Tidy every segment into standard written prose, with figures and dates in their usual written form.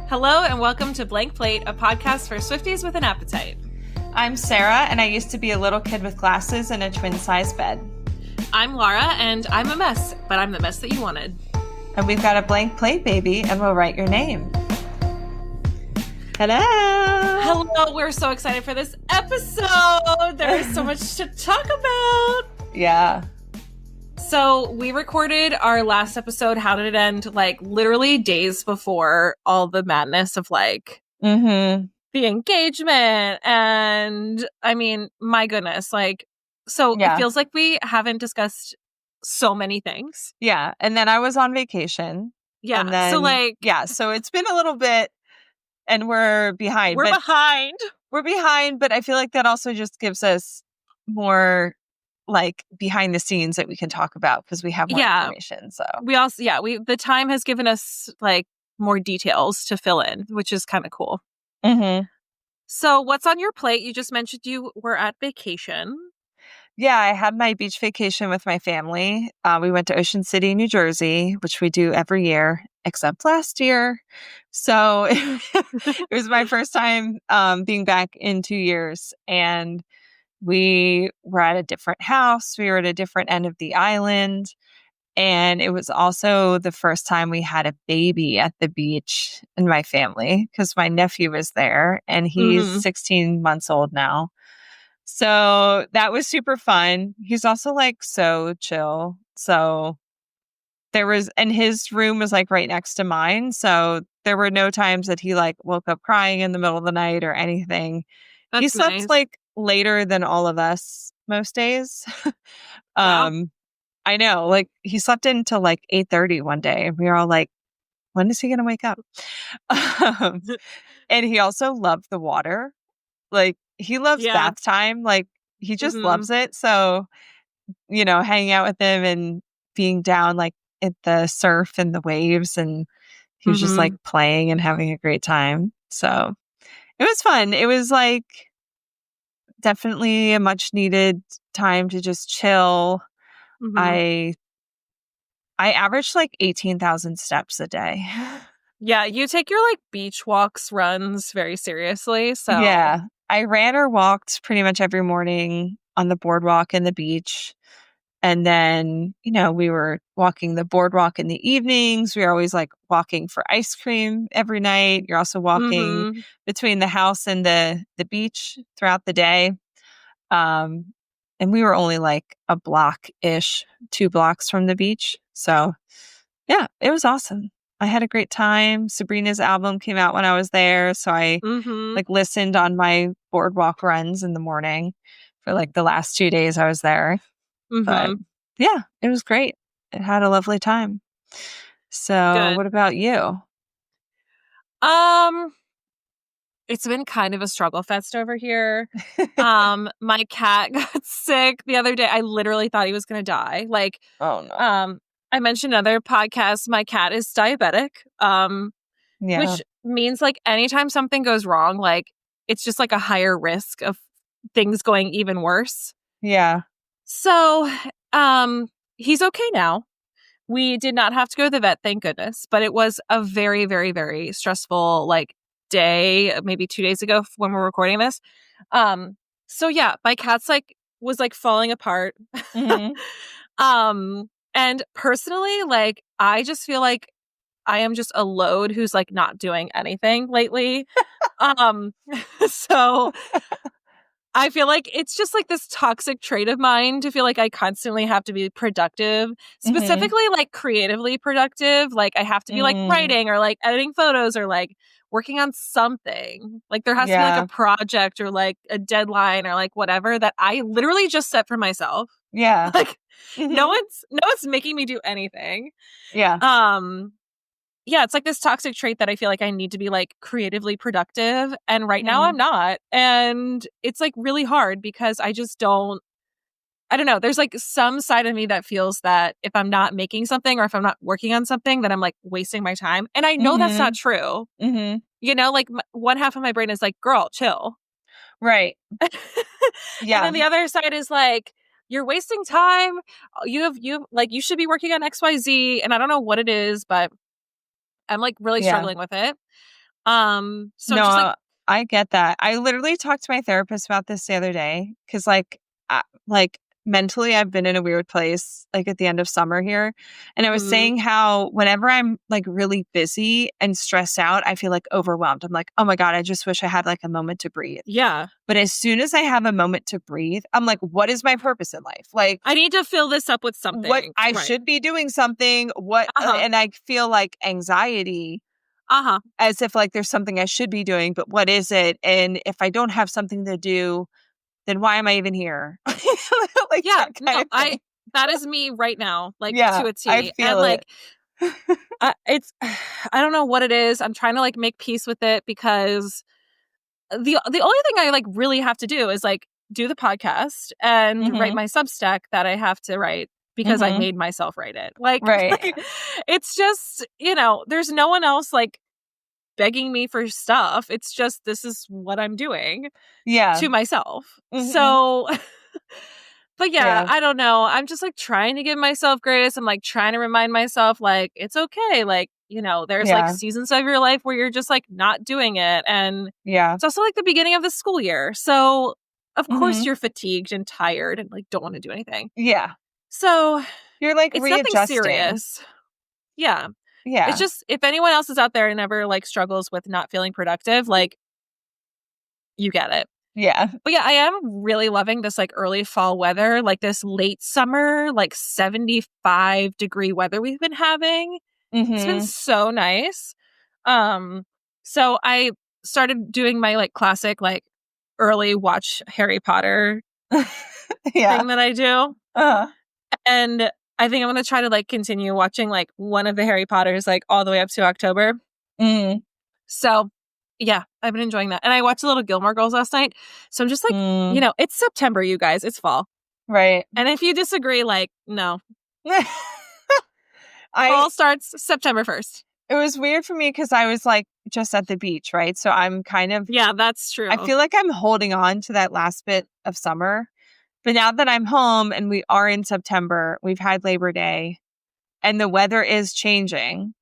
Hello and welcome to Blank Plate, a podcast for Swifties with an appetite. I'm Sara, and I used to be a little kid with glasses and a twin-size bed. I'm Laura, and I'm a mess, but I'm the mess that you wanted. And we've got a blank plate, baby, and we'll write your name. Hello! Hello, we're so excited for this episode! There is so much to talk about! Yeah. So we recorded our last episode, How Did It End, like literally days before all the madness of like the engagement. And I mean, my goodness, like, so It feels like we haven't discussed so many things. Yeah. And then I was on vacation. Yeah. And then, so it's been a little bit and we're behind. We're behind, but I feel like that also just gives us more like behind the scenes that we can talk about because we have more information. So the time has given us like more details to fill in, which is kind of cool. So what's on your plate? You just mentioned you were at vacation. Yeah, I had my beach vacation with my family. We went to Ocean City, New Jersey, which we do every year, except last year. So it was my first time being back in 2 years. And we were at a different house. We were at a different end of the island. And it was also the first time we had a baby at the beach in my family because my nephew was there and he's 16 months old now. So that was super fun. He's also like so chill. So and his room was like right next to mine. So there were no times that he like woke up crying in the middle of the night or anything. He slept nice. like later than all of us most days. Wow. I know, like he slept until like 8:30 one day and we were all like, when is he going to wake up? And he also loved the water. Like he loves bath time. Like he just loves it. So, hanging out with him and being down like at the surf and the waves and he was just like playing and having a great time. So it was fun. It was like definitely a much needed time to just chill. I averaged like 18,000 steps a day. Yeah, you take your like beach walks, runs very seriously. So yeah, I ran or walked pretty much every morning on the boardwalk and the beach. And then, we were walking the boardwalk in the evenings. We were always like walking for ice cream every night. You're also walking between the house and the beach throughout the day. And we were only like a block-ish, 2 blocks from the beach. So yeah, it was awesome. I had a great time. Sabrina's album came out when I was there. So I like listened on my boardwalk runs in the morning for like the last 2 days I was there. But yeah, it was great. It had a lovely time. So What about you? It's been kind of a struggle fest over here. My cat got sick the other day. I literally thought he was going to die. Like, oh no. I mentioned in other podcasts, my cat is diabetic. Which means like anytime something goes wrong, like it's just like a higher risk of things going even worse. Yeah. So, he's okay now. We did not have to go to the vet, thank goodness. But it was a very, very, very stressful like day, maybe 2 days ago when we're recording this. So yeah, my cat's like was like falling apart. And personally, like I just feel like I am just a load who's like not doing anything lately. So I feel like it's just like this toxic trait of mine to feel like I constantly have to be productive, specifically like creatively productive. Like I have to be like writing or like editing photos or like working on something. Like there has to be like a project or like a deadline or like whatever that I literally just set for myself. Yeah. Like no one's making me do anything. Yeah. Yeah, it's like this toxic trait that I feel like I need to be like creatively productive. And right now I'm not. And it's like really hard because I don't know. There's like some side of me that feels that if I'm not making something or if I'm not working on something, then I'm like wasting my time. And I know that's not true. Like one half of my brain is like, girl, chill. Right. Yeah. And then the other side is like, you're wasting time. You should be working on XYZ. And I don't know what it is, but I'm like really struggling with it. So No, just like, I get that. I literally talked to my therapist about this the other day because, like mentally, I've been in a weird place, like at the end of summer here, and I was mhm. saying how whenever I'm like really busy and stressed out, I feel like overwhelmed. I'm like, oh my god, I just wish I had like a moment to breathe. Yeah. But as soon as I have a moment to breathe, I'm like, what is my purpose in life? Like, I need to fill this up with what something. I Right. should be doing something. What, Uh-huh. and I feel like anxiety Uh-huh. as if like there's something I should be doing, but what is it? And if I don't have something to do, then why am I even here? Like Yeah. that kind No, of thing. that is me right now, like Yeah, to a I T. And feel it. like, it's, I don't know what it is. I'm trying to like make peace with it because the only thing I like really have to do is like do the podcast and write Mhm. my Substack that I have to write because I Mhm. made myself write it. Like, Right. like it's just, there's no one else like begging me for stuff. It's just this is what I'm doing Yeah. to myself. Mhm. So but yeah, Yeah. I don't know. I'm just like trying to give myself grace. I'm like trying to remind myself like it's okay. Like, there's like Yeah. seasons of your life where you're just like not doing it. And Yeah. it's also like the beginning of the school year. So of course Mhm. you're fatigued and tired and like don't want to do anything. Yeah. So You're like it's nothing readjusting. serious. Yeah. It's Yeah. just if anyone else is out there and ever like struggles with not feeling productive, like you get it. Yeah. But yeah, I am really loving this like early fall weather, like this late summer, like 75-degree weather we've been having. It's been Mhm. so nice. Um, so I started doing my like classic like early watch Harry Potter Yeah. thing that I do. Uh-huh. And I think I'm gonna try to like continue watching like one of the Harry Potters like all the way up to October. Mm. So yeah, I've been enjoying that. And I watched a little Gilmore Girls last night. So I'm just like, Mm. it's September, you guys. It's fall. Right. And if you disagree, like, no. I Fall starts September 1st. It was weird for me because I was like just at the beach, right? So I'm kind of Yeah, that's I true. feel like I'm holding on to that last bit of summer. But now that I'm home and we are in September, we've had Labor Day and the weather is changing.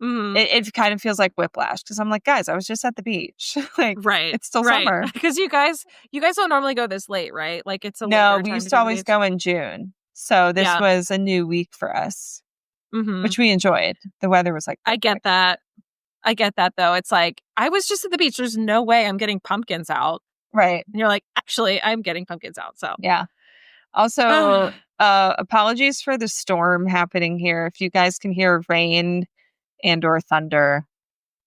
Mhm. It kind of feels like whiplash because I'm like, guys, I was just at the beach. Like, Right. it's still Right. summer. Because you guys don't normally go this late, right? Like it's a No, later we time used to to go to the always beach. go in June. So this Yeah. was a new week for us, Mhm. which we enjoyed. The weather was like I get perfect. that. I get that though. It's like I was just at the beach. There's no way I'm getting pumpkins out. Right. And you're like, actually, I'm getting pumpkins out. So Yeah. Also, apologies for the storm happening here. If you guys can hear rain and or thunder,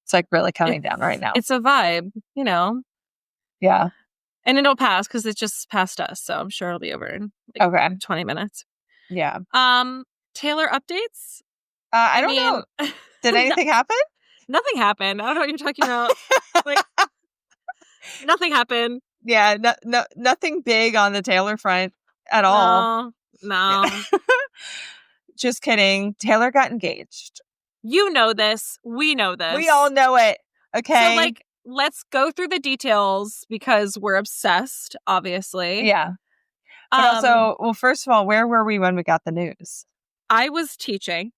it's like really coming down right now. it's a vibe. Yeah. And it'll pass because it just passed us. So I'm sure it'll be over in like Okay. 20 minutes. Yeah. Taylor updates? I I don't mean, know. Did no- anything happen? nothing happened. I don't know what you're talking about. Like, nothing happened. Yeah. Nothing big on the Taylor front at all. No, Yeah. no. Just kidding. Taylor got engaged. You know this. We know this. We all know it. So, Okay. like, let's go through the details because we're obsessed, obviously. Yeah. But also, well, first of all, where were we when we got the news? I was teaching.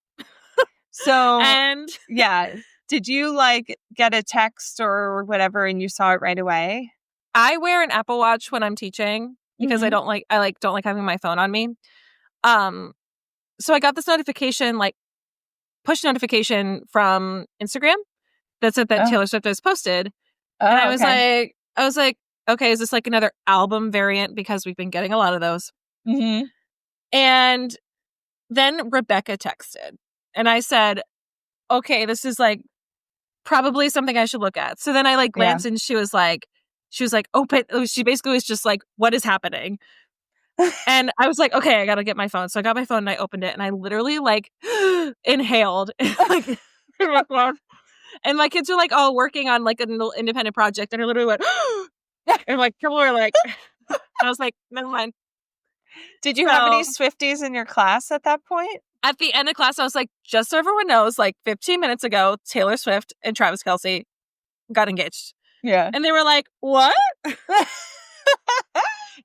So, And yeah. Did you like get a text or whatever and you saw it right away? I wear an Apple Watch when I'm teaching because I Mhm. don't like having my phone on me. So I got this notification, like push notification from Instagram that said that Oh, Taylor Swift has posted. And oh, okay. I was like, okay, is this like another album variant? Because we've been getting a lot of those. Mm-hmm. And then Rebecca texted and I said, okay, this is like probably something I should look at. So then I like Yeah. glanced and she was like, open. She basically was just like, what is happening? And I was like, okay, I got to get my phone. So I got my phone and I opened it and I literally like inhaled like in my phone. And my kids were like all working on like a little independent project and I literally went, and like people were like, I was like, never mind. Did you have any So Swifties in your class at that point? at the end of class, I was like, just so everyone knows, like 15 minutes ago, Taylor Swift and Travis Kelce got engaged. Yeah. And they were like, what?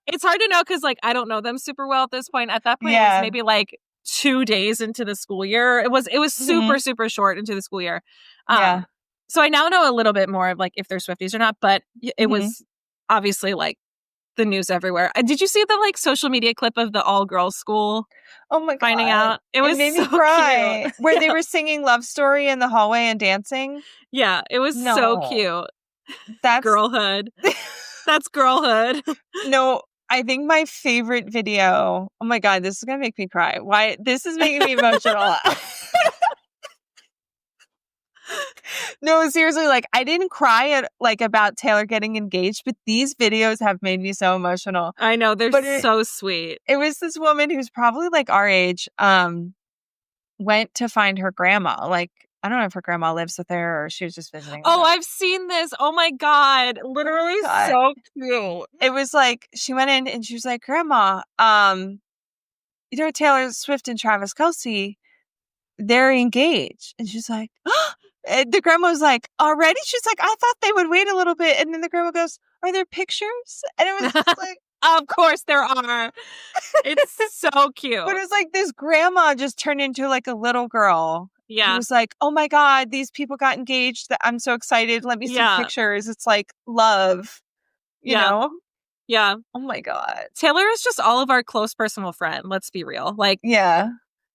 It's hard to know because like I don't know them super well at this point. At that point, it was maybe like 2 days into the school year. It was super, super short into the school year. Yeah. So I now know a little bit more of like if they're Swifties or not, but it was obviously like the news everywhere. Did you see the like social media clip of the all-girls school? Oh my God. Finding out? It was made so me cry. cute. Where they were singing Love Story in the hallway and dancing. Yeah, it was so cute. That's girlhood. That's girlhood. No, I think my favorite video. Oh my God, this is gonna make me cry. Why? This is making me emotional. No, seriously, like I didn't cry at like about Taylor getting engaged, but these videos have made me so emotional. I know, they're so sweet. It was this woman who's probably like our age, went to find her grandma. Like, I don't know if her grandma lives with her or she was just visiting. Oh, I've seen this. Oh my God. Literally so cute. It was like she went in and she was like, Grandma, you know, Taylor Swift and Travis Kelce, they're engaged. And she's like, and the grandma was like, already? She's like, I thought they would wait a little bit. And then the grandma goes, are there pictures? And it was just like, of course there are. It's so cute. But it was like this grandma just turned into like a little girl. Yeah. It was like, oh my God, these people got engaged. I'm so excited. Let me see pictures. It's like love, you know? Yeah. Oh my God. Taylor is just all of our close personal friend. Let's be real. Like, yeah.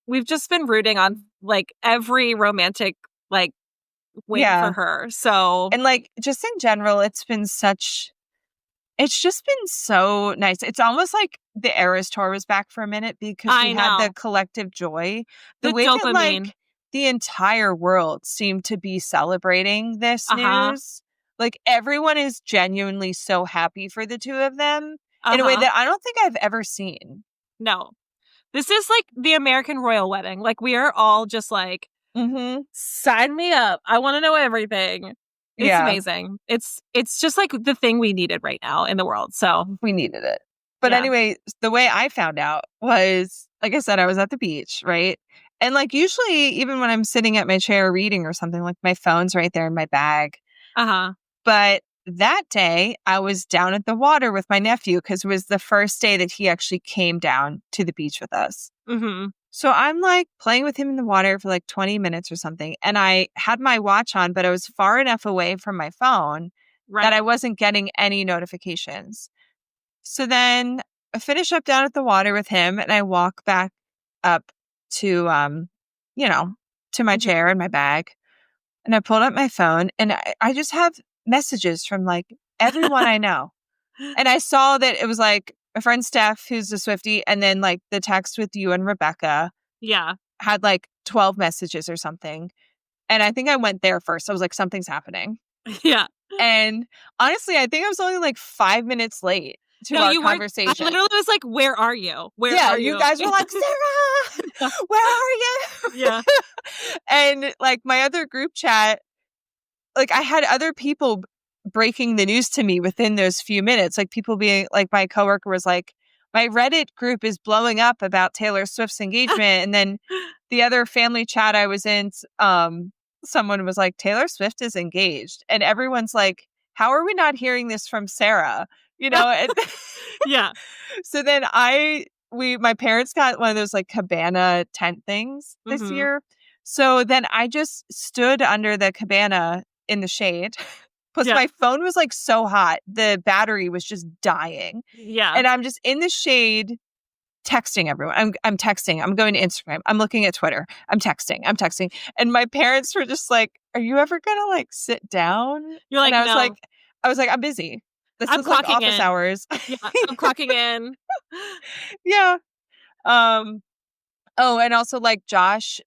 We've just been rooting on like every romantic like win for her. So, and like just in general, it's just been so nice. It's almost like the Eras tour was back for a minute because we had the collective joy. The way dopamine. That like the entire world seemed to be celebrating this news. Like everyone is genuinely so happy for the two of them in a way that I don't think I've ever seen. No. This is like the American royal wedding. Like we are all just like, sign me up. I want to know everything. It's amazing. It's just like the thing we needed right now in the world. So we needed it. But anyway, the way I found out was, like I said, I was at the beach, right? And like usually, even when I'm sitting at my chair reading or something, like my phone's right there in my bag. But that day, I was down at the water with my nephew because it was the first day that he actually came down to the beach with us. So I'm like playing with him in the water for like 20 minutes or something. And I had my watch on, but I was far enough away from my phone that I wasn't getting any notifications. So then I finish up down at the water with him and I walk back up to, to my chair and my bag. And I pulled up my phone and I just have messages from like everyone I know. And I saw that it was like my friend Steph, who's a Swiftie, and then like the text with you and Rebecca. Had like 12 messages or something. And I think I went there first. I was like, something's happening. And honestly, I think I was only like 5 minutes late to our conversation. I literally was like, where are you? Where are you? You guys were like, Sarah, where are you? And like my other group chat, like I had other people breaking the news to me within those few minutes. Like people being like, my coworker was like, my Reddit group is blowing up about Taylor Swift's engagement. And then the other family chat I was in, someone was like, Taylor Swift is engaged. And everyone's like, how are we not hearing this from Sarah? You know? And so then my parents got one of those like cabana tent things this year. So then I just stood under the cabana in the shade. Plus my phone was like so hot. The battery was just dying. And I'm just in the shade texting everyone. I'm texting. I'm going to Instagram. I'm looking at Twitter. I'm texting. And my parents were just like, are you ever going to like sit down? You're like, and no. I was like, I'm busy. This is like office hours. I'm clocking in. Oh, and also like Josh,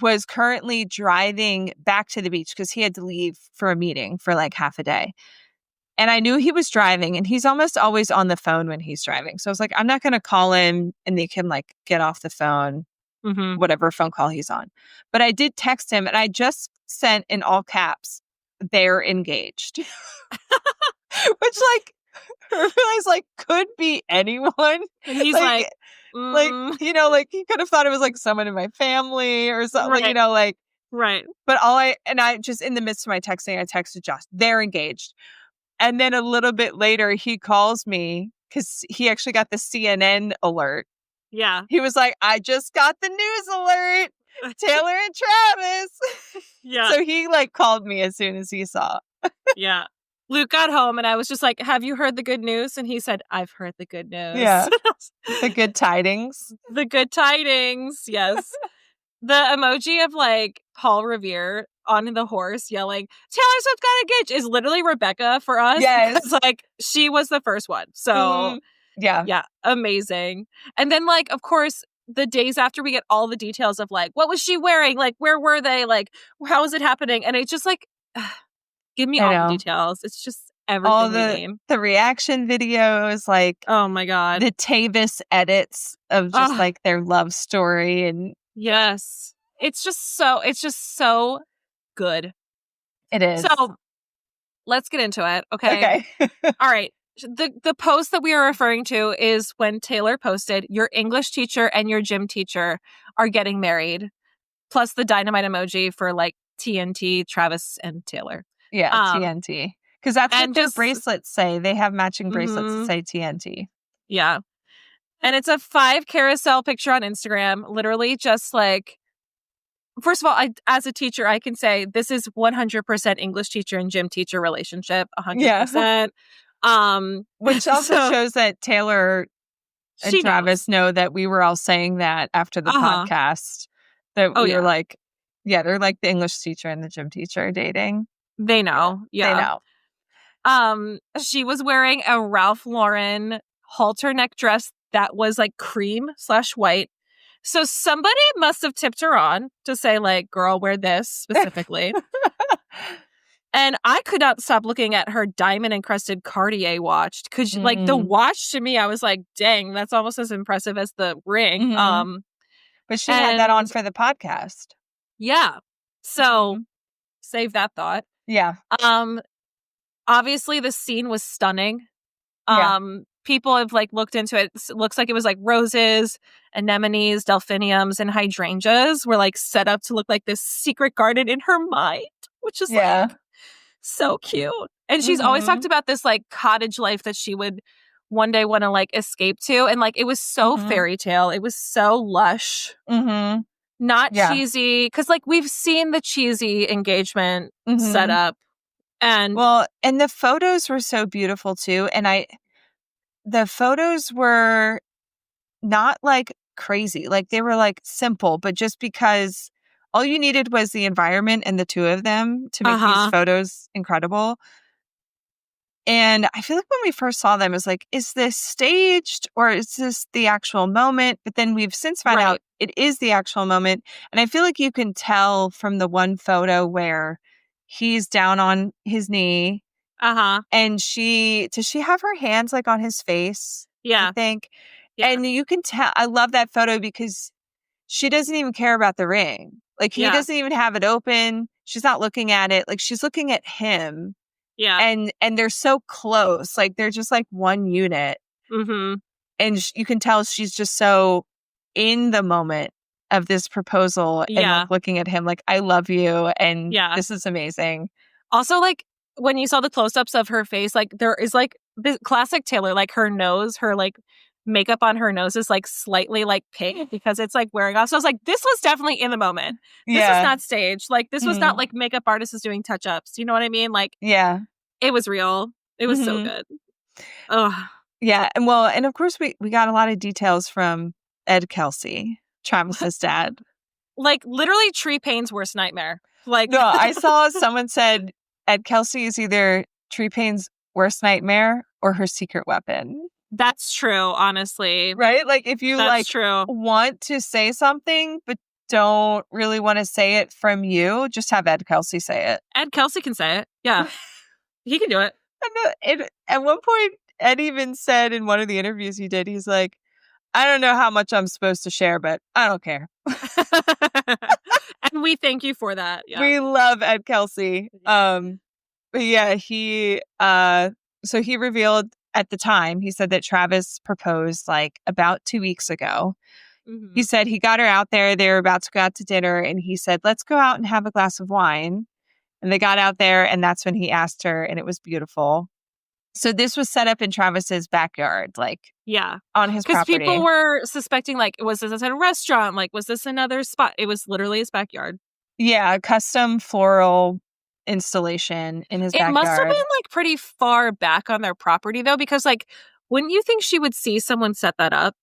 was currently driving back to the beach because he had to leave for a meeting for like half a day. And I knew he was driving and he's almost always on the phone when he's driving. So I was like, I'm not going to call him and they can like get off the phone, whatever phone call he's on. But I did text him and I just sent in all caps, they're engaged. Which like, I realized like could be anyone. And he's like, like, you know, like he could have thought it was like someone in my family or something, you know, like. But I just in the midst of my texting, I texted Josh, they're engaged. And then a little bit later, he calls me because he actually got the CNN alert. He was like, I just got the news alert. Taylor and Travis. Yeah. So he like called me as soon as he saw. Yeah. Luke got home and I was just like, have you heard the good news? And he said, I've heard the good news. Yeah. The good tidings. The good tidings. Yes. The emoji of like Paul Revere on the horse yelling, Taylor Swift got engaged is literally Rebecca for us. Yes. Because like she was the first one. So yeah, amazing. And then like, of course, the days after we get all the details of like, what was she wearing? Like, where were they? Like, how is it happening? And it's just like, give me all the details. It's just everything all we need. The reaction videos, like, oh my God, the Tavis edits of just like their love story. And yes, it's just so good. It is. So let's get into it. Okay. All right. The post that we are referring to is when Taylor posted, your English teacher and your gym teacher are getting married, plus the dynamite emoji for like TNT, Travis and Taylor. Yeah, TNT. Because that's what their bracelets say. They have matching bracelets that say TNT. Yeah. And it's a 5 carousel picture on Instagram. Literally just like, first of all, as a teacher, I can say this is 100% English teacher and gym teacher relationship. 100%. Which also shows that Taylor and Travis know that we were all saying that after the podcast. That we were like, yeah, they're like the English teacher and the gym teacher dating. They know. Yeah. They know. She was wearing a Ralph Lauren halter neck dress that was like cream/white. So somebody must have tipped her on to say like, girl, wear this specifically. And I could not stop looking at her diamond encrusted Cartier watch. Cause like the watch to me, I was like, dang, that's almost as impressive as the ring. But she had that on for the podcast. Yeah. So save that thought. Yeah. Obviously the scene was stunning. People have like looked into it. It looks like it was like roses, anemones, delphiniums, and hydrangeas were like set up to look like this secret garden in her mind, which is like so cute. And she's always talked about this like cottage life that she would one day want to like escape to. And like it was so fairy tale. It was so lush. Not cheesy. Because like we've seen the cheesy engagement setup. And and the photos were so beautiful too. And the photos were not like crazy. Like they were like simple, but just because all you needed was the environment and the two of them to make these photos incredible. And I feel like when we first saw them, it was like, is this staged or is this the actual moment? But then we've since found out it is the actual moment. And I feel like you can tell from the one photo where he's down on his knee. And does she have her hands like on his face? Yeah. I think. Yeah. And you can tell, I love that photo because she doesn't even care about the ring. Like he doesn't even have it open. She's not looking at it. Like she's looking at him. Yeah. And they're so close. Like they're just like one unit. And you can tell she's just so in the moment of this proposal and like looking at him like, I love you. And this is amazing. Also, like when you saw the close-ups of her face, like there is like the classic Taylor, like her nose, her like makeup on her nose is like slightly like pink because it's like wearing off. So I was like, this was definitely in the moment. This was not staged. Like this was not like makeup artists is doing touch-ups. You know what I mean? Like it was real. It was so good. Yeah. And of course we got a lot of details from Ed Kelce, Travis's dad. Like literally Tree Payne's worst nightmare. Like no, I saw someone said Ed Kelce is either Tree Payne's worst nightmare or her secret weapon. That's true, honestly. Right? Like if you want to say something but don't really want to say it from you, just have Ed Kelce say it. Ed Kelce can say it. Yeah. He can do it. And at one point, Ed even said in one of the interviews he did, he's like, I don't know how much I'm supposed to share, but I don't care. And we thank you for that. Yeah. We love Ed Kelce. But yeah, so he revealed at the time, he said that Travis proposed like about 2 weeks ago. He said he got her out there. They were about to go out to dinner. And he said, let's go out and have a glass of wine. And they got out there. And that's when he asked her. And it was beautiful. So this was set up in Travis's backyard, like Yeah. on his Because property. people were suspecting, like, was this at a restaurant? Like, was this another spot? It was literally his backyard. Yeah, a custom floral installation in his It must have backyard. been, like, pretty far back on their property, though, because, like, wouldn't you think she would see someone set that up?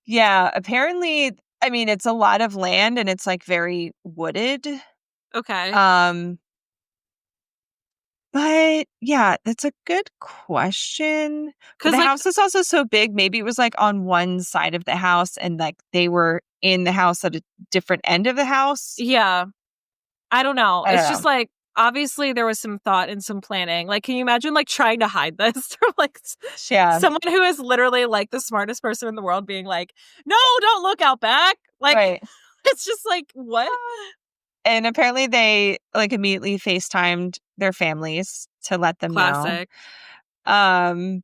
Yeah, apparently, I mean, it's a lot of land and it's like very wooded. Okay. But yeah, that's a good question. But Because, the like, house is also so big. Maybe it was like on one side of the house and like they were in the house at a different end of the house. yeah, I don't know. I don't It's just, know. like, obviously there was some thought and some planning. Like, can you imagine, like, trying to hide this from, like, Yeah. someone who is literally, like, the smartest person in the world being like, no, don't look out back. Like, Right. it's just like, what? And apparently they like immediately FaceTimed their families to let them Classic. know.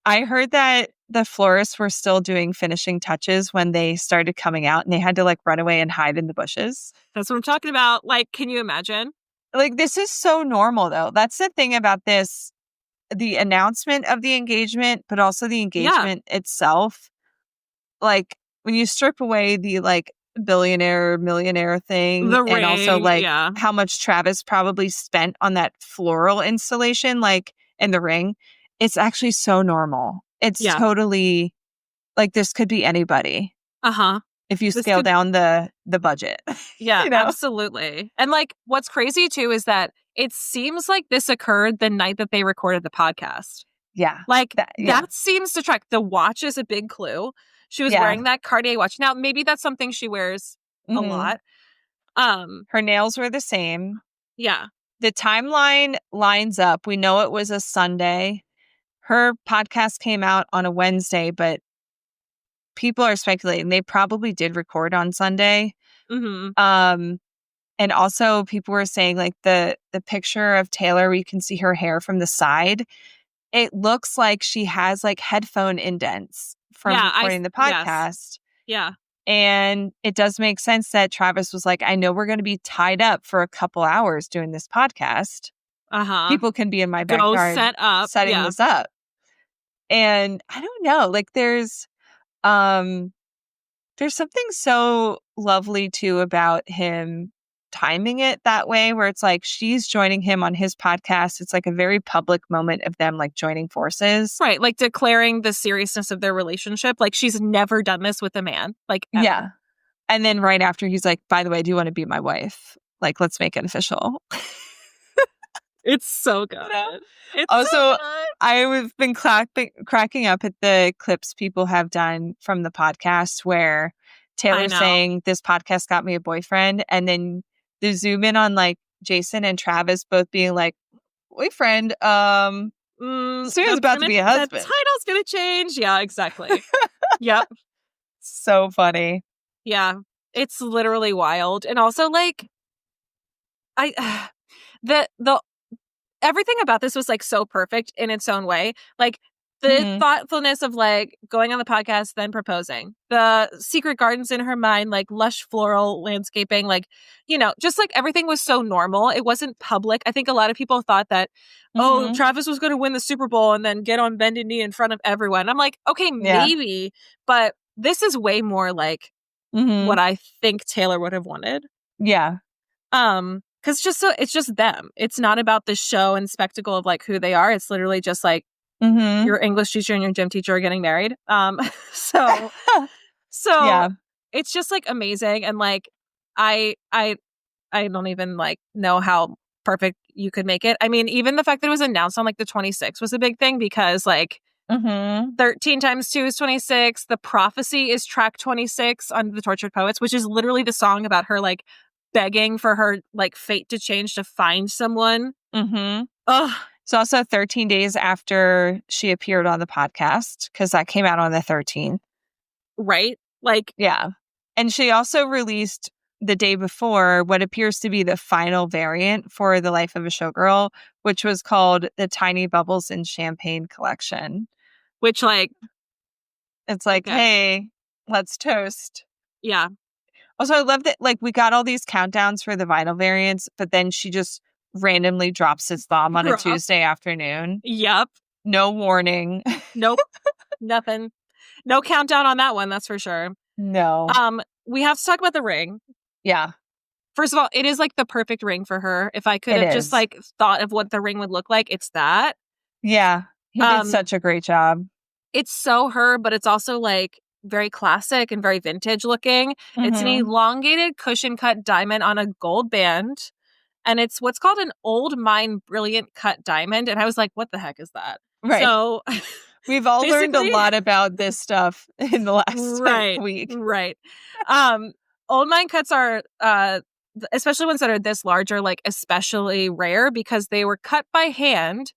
I heard that the florists were still doing finishing touches when they started coming out and they had to like run away and hide in the bushes. That's what I'm talking about. Like, can you imagine? Like, this is so normal though. That's the thing about this, the announcement of the engagement, but also the engagement itself. Like, when you strip away the like billionaire, millionaire thing, The and also ring, like yeah. how much Travis probably spent on that floral installation, like in the ring, it's actually so normal. It's Yeah. totally like this could be anybody Uh-huh. if you This scale could- down the budget. Yeah, You know? absolutely. And like, what's crazy too is that it seems like this occurred the night that they recorded the podcast. Yeah. Like, yeah. that seems to track. The watch is a big clue. She was Yeah. wearing that Cartier watch. Now, maybe that's something she wears a Mhm. lot. Her nails were the same. Yeah. The timeline lines up. We know it was a Sunday. Her podcast came out on a Wednesday, but people are speculating they probably did record on Sunday. Mm-hmm. And also people were saying like the picture of Taylor where you can see her hair from the side, it looks like she has like headphone indents from recording the podcast. Yes. Yeah. And it does make sense that Travis was like, I know we're going to be tied up for a couple hours doing this podcast. Uh-huh. People can be in my Go backyard set up. setting this up. And I don't know, like there's something so lovely too about him timing it that way where it's like she's joining him on his podcast. It's like a very public moment of them like joining forces. Right. Like declaring the seriousness of their relationship. Like she's never done this with a man. Like, ever. Yeah. And then right after he's like, by the way, do you want to be my wife? Like, let's make it official. It's so good. It's also, so good. I've been cracking up at the clips people have done from the podcast where Taylor's saying this podcast got me a boyfriend. And then they zoom in on like Jason and Travis both being like, boyfriend, soon's about to be a husband. The title's going to change. Yeah, exactly. Yep. So funny. Yeah. It's literally wild. And also like, the everything about this was like so perfect in its own way. Like the thoughtfulness of like going on the podcast, then proposing, the secret gardens in her mind, like lush floral landscaping, like, you know, just like everything was so normal. It wasn't public. I think a lot of people thought that, oh, Travis was going to win the Super Bowl and then get on bended knee in front of everyone. I'm like, okay, maybe, but this is way more like what I think Taylor would have wanted. Yeah. Because it's just them. It's not about the show and spectacle of like who they are. It's literally just like your English teacher and your gym teacher are getting married. So yeah. It's just like amazing. And like I don't even like know how perfect you could make it. I mean, even the fact that it was announced on like the 26th was a big thing because like 13 times 2 is 26. The Prophecy is track 26 on The Tortured Poets, which is literally the song about her like begging for her like fate to change to find someone. Ugh. It's also 13 days after she appeared on the podcast because that came out on the 13th. Right? Like, yeah. And she also released the day before what appears to be the final variant for the Life of a Showgirl, which was called the Tiny Bubbles and Champagne Collection. Which like, it's like, hey, let's toast. Yeah. Also, I love that, like, we got all these countdowns for the vinyl variants, but then she just randomly drops this bomb on a Tuesday afternoon. Yep. No warning. Nope. Nothing. No countdown on that one, that's for sure. No. We have to talk about the ring. Yeah, First of all, it is like the perfect ring for her. If I could it have just is. like thought of what the ring would look like, it's that. Yeah, he did Um, such a great job. it's so her, but it's also like very classic and very vintage looking. It's an Mm-hmm. elongated cushion cut diamond on a gold band. And it's what's called an old mine brilliant cut diamond. And I was like, what the heck is that? Right. So We've all learned a basically, lot about this stuff in the last right, week. right. Old mine cuts are, especially ones that are this large, are like especially rare because they were cut by hand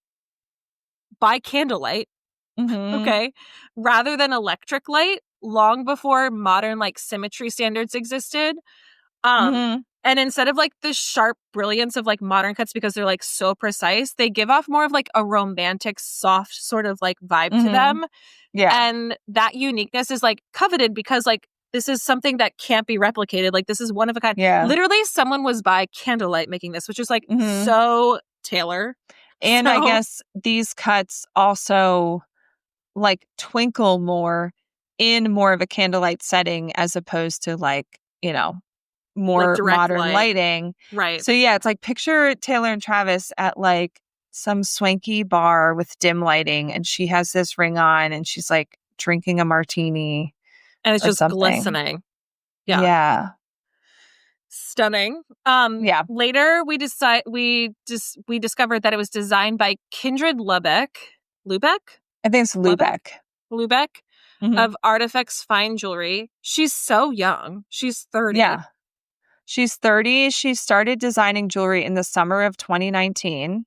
by candlelight. Mm-hmm. Okay. Rather than electric light, long before modern like symmetry standards existed. Um, Mm-hmm. and instead of like the sharp brilliance of like modern cuts because they're like so precise, they give off more of like a romantic, soft sort of like vibe to Mm-hmm. them. Yeah. And that uniqueness is like coveted because like this is something that can't be replicated. Like this is one of a kind. Yeah. Literally, someone was by candlelight making this, which is like Mm-hmm. so Taylor. And I So guess these cuts also like twinkle more in more of a candlelight setting as opposed to like, like more direct modern light. lighting. Right. So yeah, it's like picture Taylor and Travis at like some swanky bar with dim lighting and she has this ring on and she's like drinking a martini And it's or just something. glistening. Yeah. Yeah. Stunning. Yeah. Later we discovered that it was designed by Kindred Lubeck. Lubeck? I think it's Lubeck? Lubeck. Lubeck Hmm. of Artifacts Fine Jewelry. She's so young. She's 30. Yeah. She's 30. She started designing jewelry in the summer of 2019.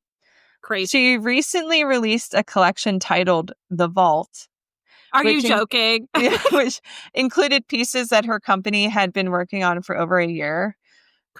Crazy. She recently released a collection titled The Vault, Are you which joking? which included pieces that her company had been working on for over a year.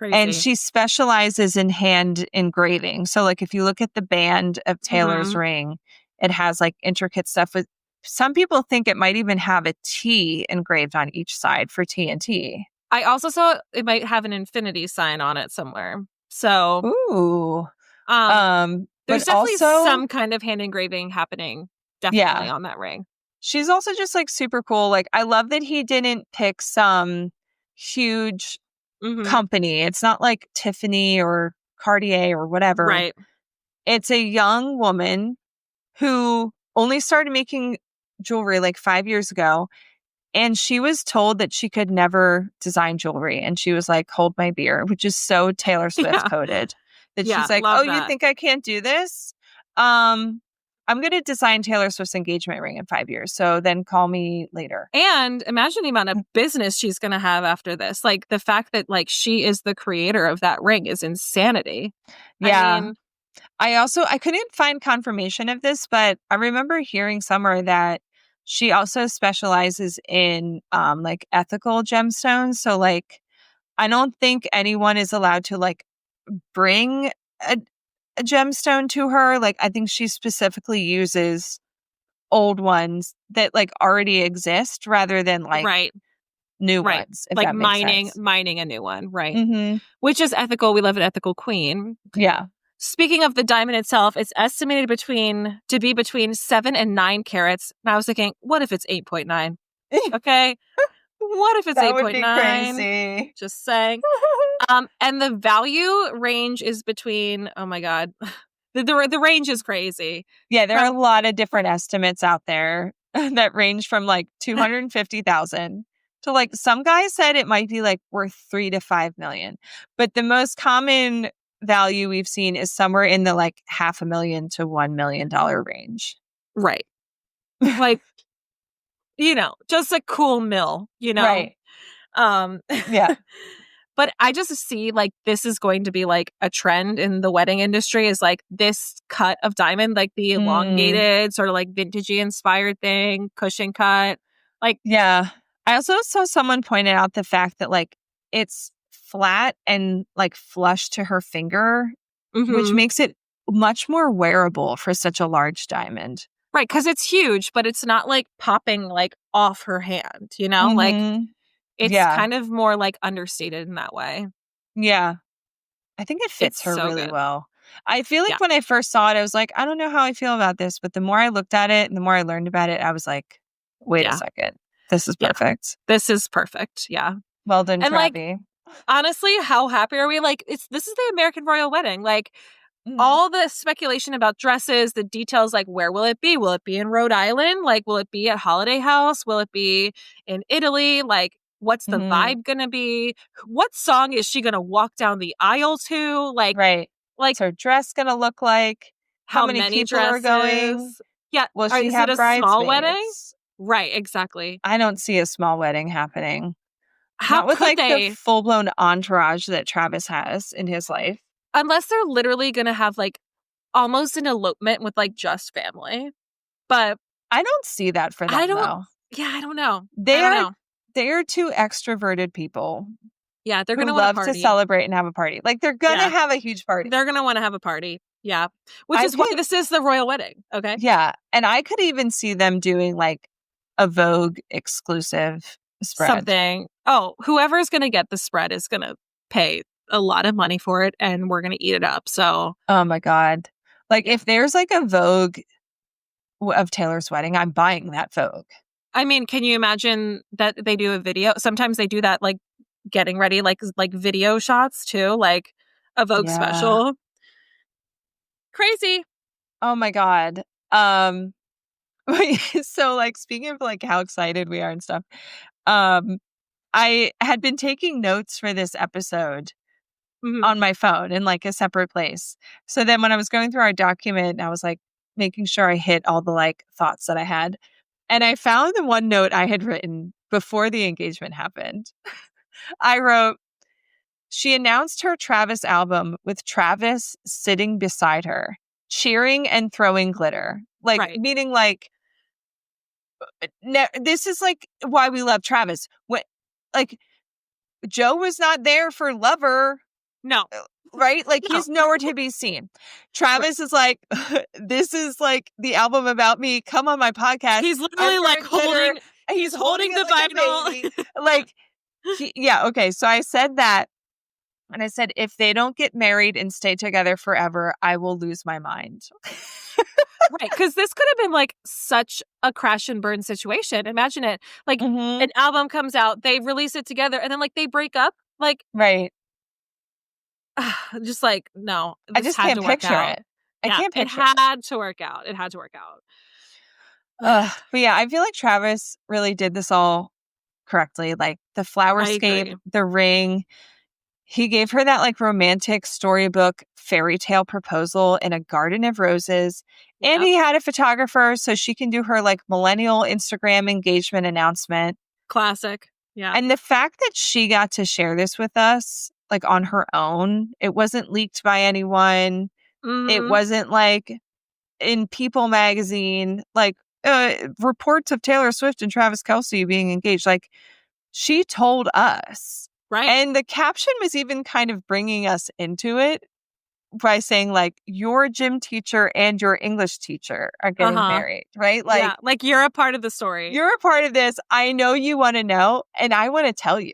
And Crazy. she specializes in hand engraving. So, like, if you look at the band of Taylor's Hmm. ring, it has like intricate stuff with some people think it might even have a T engraved on each side for TNT. I also saw it might have an infinity sign on it somewhere. So, Ooh. um, But there's definitely also, some kind of hand engraving happening definitely yeah, on that ring. she's also just like super cool. Like, I love that he didn't pick some huge Hmm. company. It's not like Tiffany or Cartier or whatever. Right. It's a young woman who only started making jewelry like 5 years ago. And she was told that she could never design jewelry. And she was like, hold my beer, which is so Taylor Swift Yeah. coded. That Yeah. she's like, oh, Love you that. think I can't do this? I'm going to design Taylor Swift's engagement ring in 5 years. So then call me later. And imagine the amount of business she's going to have after this. Like the fact that like she is the creator of that ring is insanity. I Yeah. mean, I couldn't find confirmation of this, but I remember hearing somewhere that she also specializes in like ethical gemstones. So like I don't think anyone is allowed to like bring a, a gemstone to her. Like I think she specifically uses old ones that like already exist rather than like right, new right. ones, if Like that makes mining, sense. mining a new one, right? Mm-hmm. Which is ethical. We love an ethical queen. Yeah. Speaking of the diamond itself, it's estimated to be between 7 and 9 carats. And I was thinking, what if it's 8.9? Okay. What if it's That would be 8.9? crazy. Just saying. And the value range is between, oh my God. The range is crazy. Yeah, there are From a lot of different estimates out there that range from like 250,000 to like some guys said it might be like worth 3 to 5 million. But the most common value we've seen is somewhere in the like $500,000 to $1 million range. right. Like, just a cool mill. Right. Um Yeah. but I just see like this is going to be like a trend in the wedding industry is like this cut of diamond, like the Mm, elongated sort of like vintagey inspired thing, cushion cut. Like, yeah. I also saw someone pointed out the fact that like it's flat and like flush to her finger, which mhm. makes it much more wearable for such a large diamond. Right, because it's huge, but it's not like popping like off her hand. Like Mhm. it's Yeah. kind of more like understated in that way. Yeah. I think it It's fits her so really good. well. I feel like Yeah. when I first saw it, I was like, I don't know how I feel about this. But the more I looked at it and the more I learned about it, I was like, wait a second. This is Yeah. perfect. This is perfect. Yeah. Well done, And like, Travi. honestly, how happy are we? Like, this is the American royal wedding. Like, all the speculation about dresses, the details, like, where will it be? Will it be in Rhode Island? Like, will it be at Holiday House? Will it be in Italy? Like, what's the vibe going to be? What song is she going to walk down the aisle to? Like, Right. like, what's her dress going to look like? How many many people are going? dresses? Yeah. Will she Is it have a small wedding? bridesmaids? Right. Exactly. I don't see a small wedding happening. How Not with could like the they? full-blown entourage that Travis has in his life. Unless they're literally going to have like almost an elopement with like just family. But I don't see that for them though. Yeah, I don't know. They I don't know. They are two extroverted people. Yeah, they're who going to want to love party. to celebrate and have a party. Like they're gonna have a huge party. They're going to want to have a party. Yeah. Which is why this is the royal wedding. Okay. Yeah. And I could even see them doing like a Vogue exclusive spread. Something. Oh, whoever's going to get the spread is going to pay a lot of money for it and we're going to eat it up. So. Oh my God. Like if there's like a Vogue of Taylor's wedding, I'm buying that Vogue. I mean, can you imagine that they do a video? Sometimes they do that, like getting ready, like video shots too, like a Vogue special. Crazy. Oh my God. So like speaking of like how excited we are and stuff, I had been taking notes for this episode on my phone in like a separate place. So then when I was going through our document, I was like making sure I hit all the like thoughts that I had. And I found the one note I had written before the engagement happened. I wrote, she announced her Travis album with Travis sitting beside her, cheering and throwing glitter. Like, meaning like, this is like why we love Travis. Like, Joe was not there for Lover. No. Right? Like, he's nowhere to be seen. Travis is like, this is like the album about me. Come on my podcast. He's literally like holding the vinyl. Like, okay. So I said that. And I said, if they don't get married and stay together forever, I will lose my mind. Right. Because this could have been like such a crash and burn situation. Imagine it. Like an album comes out, they release it together, and then like they break up. Like, right. Just like, no. I just can't picture it. I can't picture it. It had to work out. It had to work out. But yeah, I feel like Travis really did this all correctly. Like the flowerscape, the ring. He gave her that like romantic storybook fairy tale proposal in a garden of roses. Yep. And he had a photographer so she can do her like millennial Instagram engagement announcement. Classic. Yeah. And the fact that she got to share this with us like on her own, it wasn't leaked by anyone. It wasn't like in People magazine, like reports of Taylor Swift and Travis Kelce being engaged. Like she told us. Right. And the caption was even kind of bringing us into it by saying like your gym teacher and your English teacher are getting married, right? Like, yeah, like you're a part of the story. You're a part of this. I know you want to know and I want to tell you.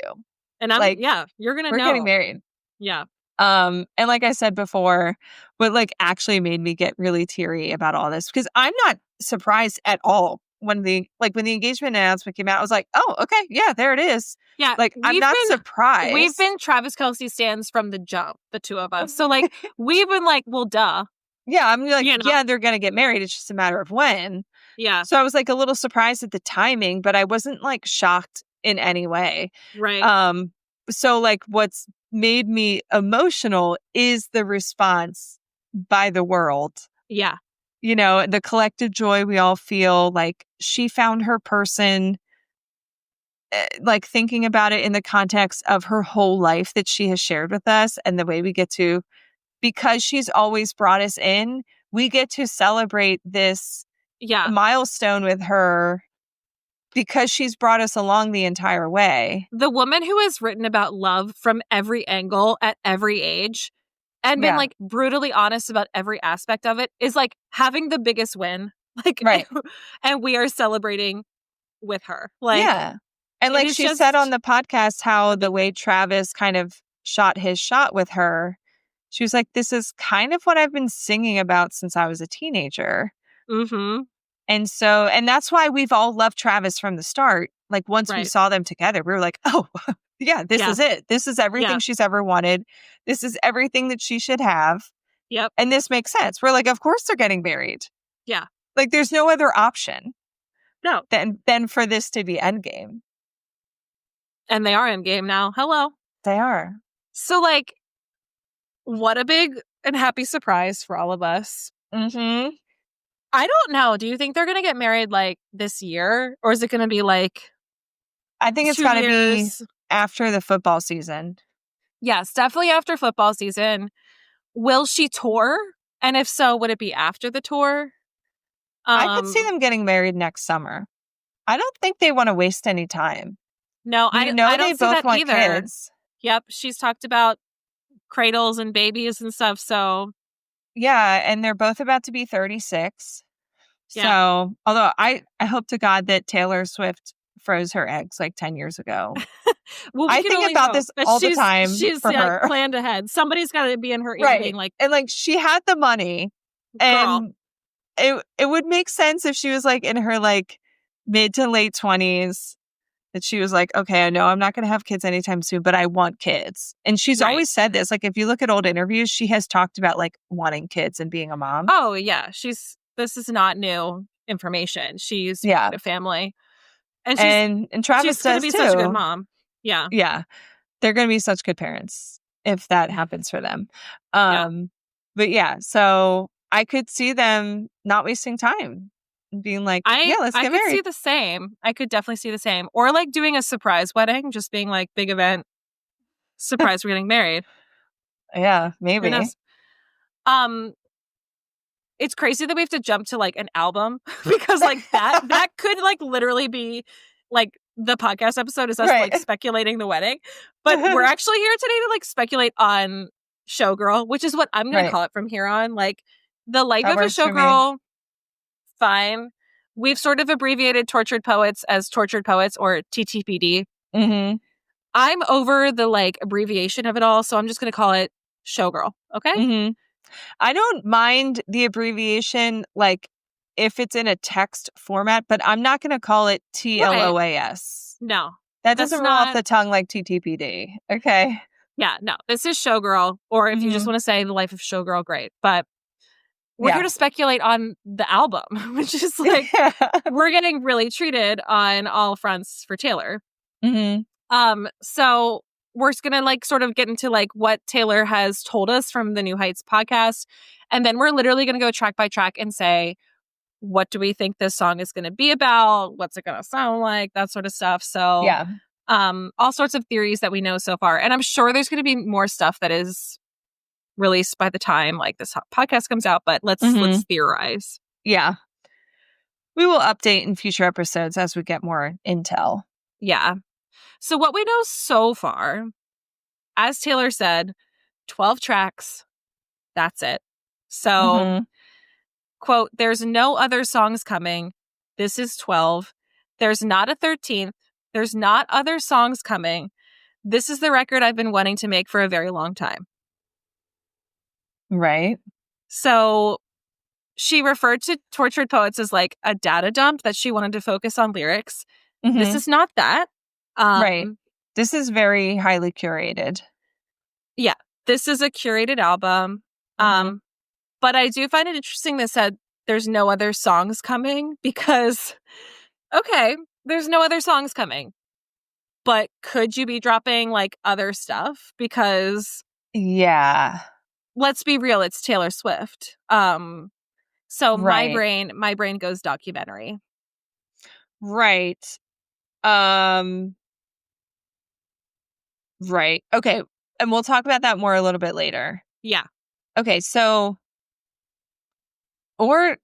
And I'm like, yeah, you're going to know. We're getting married. Yeah. And like I said before, what like actually made me get really teary about all this, because I'm not surprised at all when the engagement announcement came out. I was like, oh, okay, yeah, there it is. Yeah, like I'm not surprised. We've been Travis Kelce stands from the jump, the two of us. So like we've been like, well, duh. Yeah, I'm like, yeah, they're gonna get married. It's just a matter of when. Yeah. So I was like a little surprised at the timing, but I wasn't like shocked in any way. Right. So like what's made me emotional is the response by the world. Yeah. You know, the collective joy we all feel. Like she found her person, like thinking about it in the context of her whole life that she has shared with us, and the way we get to, because she's always brought us in, we get to celebrate this milestone with her because she's brought us along the entire way. The woman who has written about love from every angle at every age and been like brutally honest about every aspect of it is like having the biggest win. Like, right. And we are celebrating with her. Like, yeah. And like she said on the podcast, how the way Travis kind of shot his shot with her, She was like, this is kind of what I've been singing about since I was a teenager. Mm-hmm. And that's why we've all loved Travis from the start. Like, once we Right. saw them together, we were like, oh, yeah, this is it. This is everything Yeah. she's ever wanted. This is everything that she should have. Yep. And this makes sense. We're like, of course they're getting married. Yeah. Like, there's no other option No. than for this to be Endgame. And they are in game now. Hello. They are. So, like, what a big and happy surprise for all of us. Mm-hmm. I don't know. Do you think they're going to get married, like, this year? Or is it going to be, like, I think it's 2 got to be years? after the football season. Yes, definitely after football season. Will she tour? And if so, would it be after the tour? I could see them getting married next summer. I don't think they want to waste any time. No, I they don't see both that want either. kids. Yep, she's talked about cradles and babies and stuff, so... Yeah, and they're both about to be 36. Yeah. So, although I hope to God that Taylor Swift froze her eggs like 10 years ago. Well, I think about this all the time for her. Planned ahead. Somebody's got to be in her ear Right. being like... And like, she had the money. Girl. And it would make sense if she was like in her like mid to late 20s. That she was like, okay, I know I'm not going to have kids anytime soon, but I want kids. And she's always said this. Like, if you look at old interviews, she has talked about like wanting kids and being a mom. Oh, yeah. This is not new information. She's a family. And Travis she's going to be too. such a good mom. Yeah. Yeah. They're going to be such good parents if that happens for them. But yeah, so I could see them not wasting time. Being like, let's get married. I could see the same. I could definitely see the same. Or like doing a surprise wedding, just being like big event, surprise, we're getting married. Yeah, maybe. Who knows? It's crazy that we have to jump to like an album because like that could like literally be like the podcast episode is us like speculating the wedding. But we're actually here today to like speculate on Showgirl, which is what I'm going to call it from here on. Like the Life of a Showgirl. Fine. We've sort of abbreviated Tortured Poets as Tortured Poets or TTPD. Mm-hmm. I'm over the like abbreviation of it all, so I'm just going to call it Showgirl. Okay? Mm-hmm. I don't mind the abbreviation, like if it's in a text format, but I'm not going to call it TLOAS. No. That doesn't roll off the tongue like TTPD. Okay. Yeah, no. This is Showgirl, or if you just want to say The Life of Showgirl, great. But we're here to speculate on the album, which is like, we're getting really treated on all fronts for Taylor. Mm-hmm. So we're just going to like sort of get into like what Taylor has told us from the New Heights podcast. And then we're literally going to go track by track and say, what do we think this song is going to be about? What's it going to sound like? That sort of stuff. So all sorts of theories that we know so far. And I'm sure there's going to be more stuff that is released by the time like this podcast comes out, but let's theorize. Yeah. We will update in future episodes as we get more intel. Yeah. So what we know so far, as Taylor said, 12 tracks. That's it. So, quote, there's no other songs coming. This is 12. There's not a 13th. There's not other songs coming. This is the record I've been wanting to make for a very long time. Right. So she referred to Tortured Poets as like a data dump that she wanted to focus on lyrics. This is not that. Right. This is very highly curated. Yeah. This is a curated album. But I do find it interesting that said there's no other songs coming because, okay, there's no other songs coming. But could you be dropping like other stuff? Because let's be real, it's Taylor Swift. So my brain goes documentary. Right. Right. Okay. And we'll talk about that more a little bit later. Yeah. Okay. So, or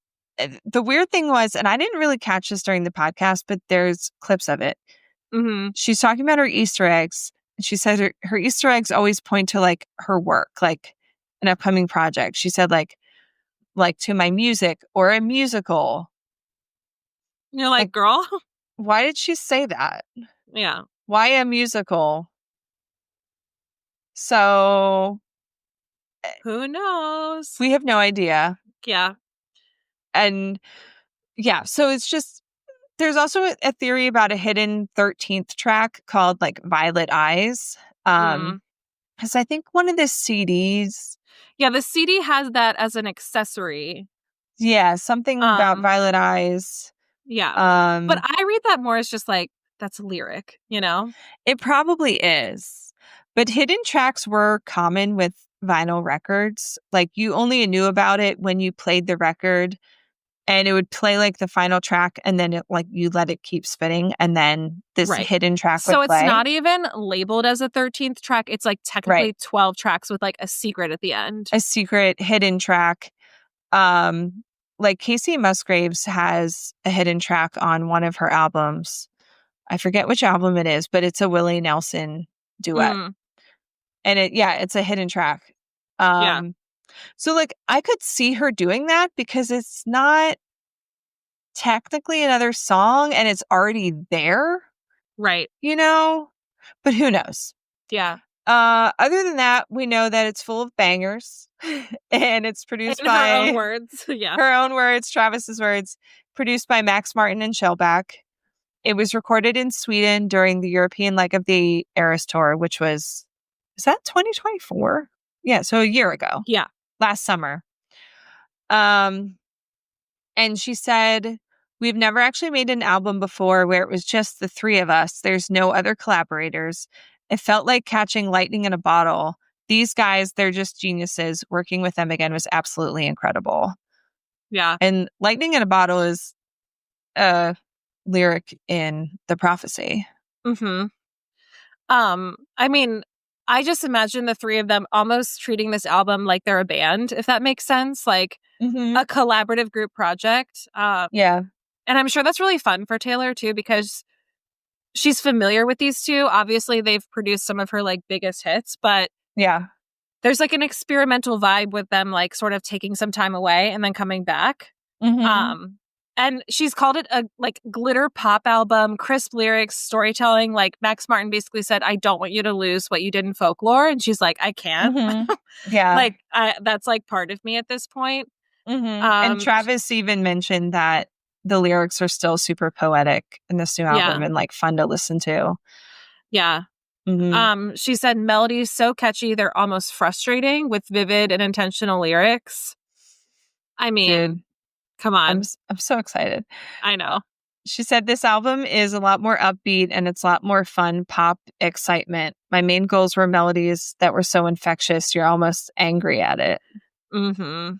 the weird thing was, and I didn't really catch this during the podcast, but there's clips of it. She's talking about her Easter eggs. She said her Easter eggs always point to like her work, like an upcoming project. She said like to my music or a musical. You're like, girl, why did she say that? Yeah. Why a musical? So Who knows? We have no idea. Yeah. And yeah, so it's just, there's also a theory about a hidden 13th track called like Violet Eyes. Mm. Because I think one of the CDs, Yeah, the CD has that as an accessory. yeah, something about Um, Violet Eyes. yeah. But Um, I read that more as just like, that's lyric, you know? it probably is. But hidden tracks were common with vinyl records. Like you only knew about it when you played the record and it would play like the final track and then it, like you let it keep spinning and then this Right. hidden track would So it's play. not even labeled as a 13th track. It's like technically Right. 12 tracks with like a secret at the end. A secret hidden track. Like Casey Musgraves has a hidden track on one of her albums. I forget which album it is, but it's a Willie Nelson duet. Mm, And it's a hidden track. yeah. So like I could see her doing that because it's not technically another song and it's already there, Right. you know? But who knows? Yeah. Other than that, we know that it's full of bangers and it's produced In her own by words. Yeah. her own words, Travis's words, produced by Max Martin and Shellback. It was recorded in Sweden during the European leg of the Eras tour, which is that 2024? Yeah, so a year ago, Yeah. last summer. And she said, "We've never actually made an album before where it was just the three of us. There's no other collaborators. It felt like catching lightning in a bottle. These guys, they're just geniuses. Working with them again was absolutely incredible." Yeah. And lightning in a bottle is a lyric in The Prophecy. Mm-hmm. I mean, I just imagine the three of them almost treating this album like they're a band, if that makes sense. Like Mm-hmm. a collaborative group project. Yeah. And I'm sure that's really fun for Taylor too, because she's familiar with these two. Obviously, they've produced some of her like biggest hits, but Yeah. there's like an experimental vibe with them, like sort of taking some time away and then coming back. Mm-hmm. Um, and she's called it a like glitter pop album, crisp lyrics, storytelling. Like Max Martin basically said, "I don't want you to lose what you did in folklore," and she's like, "I can't." Mm-hmm. Yeah. Like that's like part of me at this point. Mm-hmm. And Travis even mentioned that the lyrics are still super poetic in this new album Yeah, and like fun to listen to. yeah. Mm-hmm. She said melodies so catchy they're almost frustrating with vivid and intentional lyrics. I Dude, mean, come I'm on. I'm so excited. I know. She said this album is a lot more upbeat and it's a lot more fun pop excitement. My main goals were melodies that were so infectious you're almost angry at it. Mm-hmm.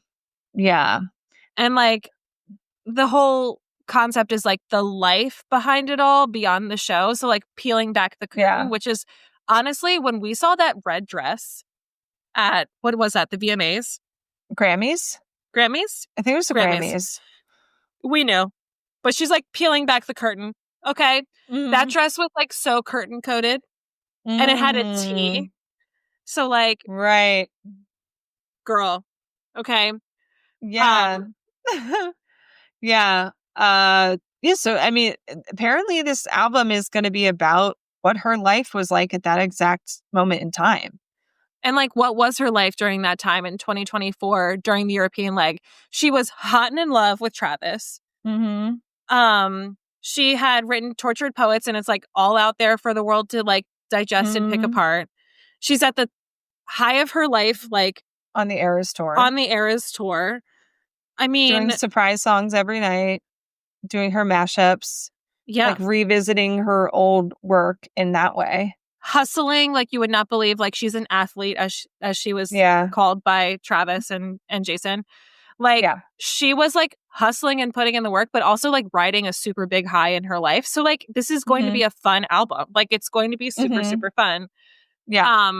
Yeah. And like the whole concept is like the life behind it all beyond the show. So like peeling back the curtain, Yeah. which is honestly when we saw that red dress at what was that, the VMAs? Grammys? Grammys? I think it was the Grammys. Grammys. We knew. But she's like peeling back the curtain. Okay. Mm-hmm. That dress was like so curtain coated and it had a T. So like, Right. girl. Okay. Yeah. Yeah. Yeah, so I mean, apparently this album is going to be about what her life was like at that exact moment in time. And like, what was her life during that time in 2024 during the European leg? She was hot and in love with Travis. Mm-hmm. She had written Tortured Poets, and it's like all out there for the world to like digest and pick Mm-hmm. apart. She's at the high of her life, like On the Eras tour. on the Eras tour. I mean, doing surprise songs every night, doing her mashups, yeah, like revisiting her old work in that way. hustling like you would not believe. Like she's an athlete, as she was Yeah. called by Travis and Jason. Like Yeah. she was like hustling and putting in the work, but also like riding a super big high in her life. So like this is going to be a fun album. Like it's going to be super, super fun. Yeah.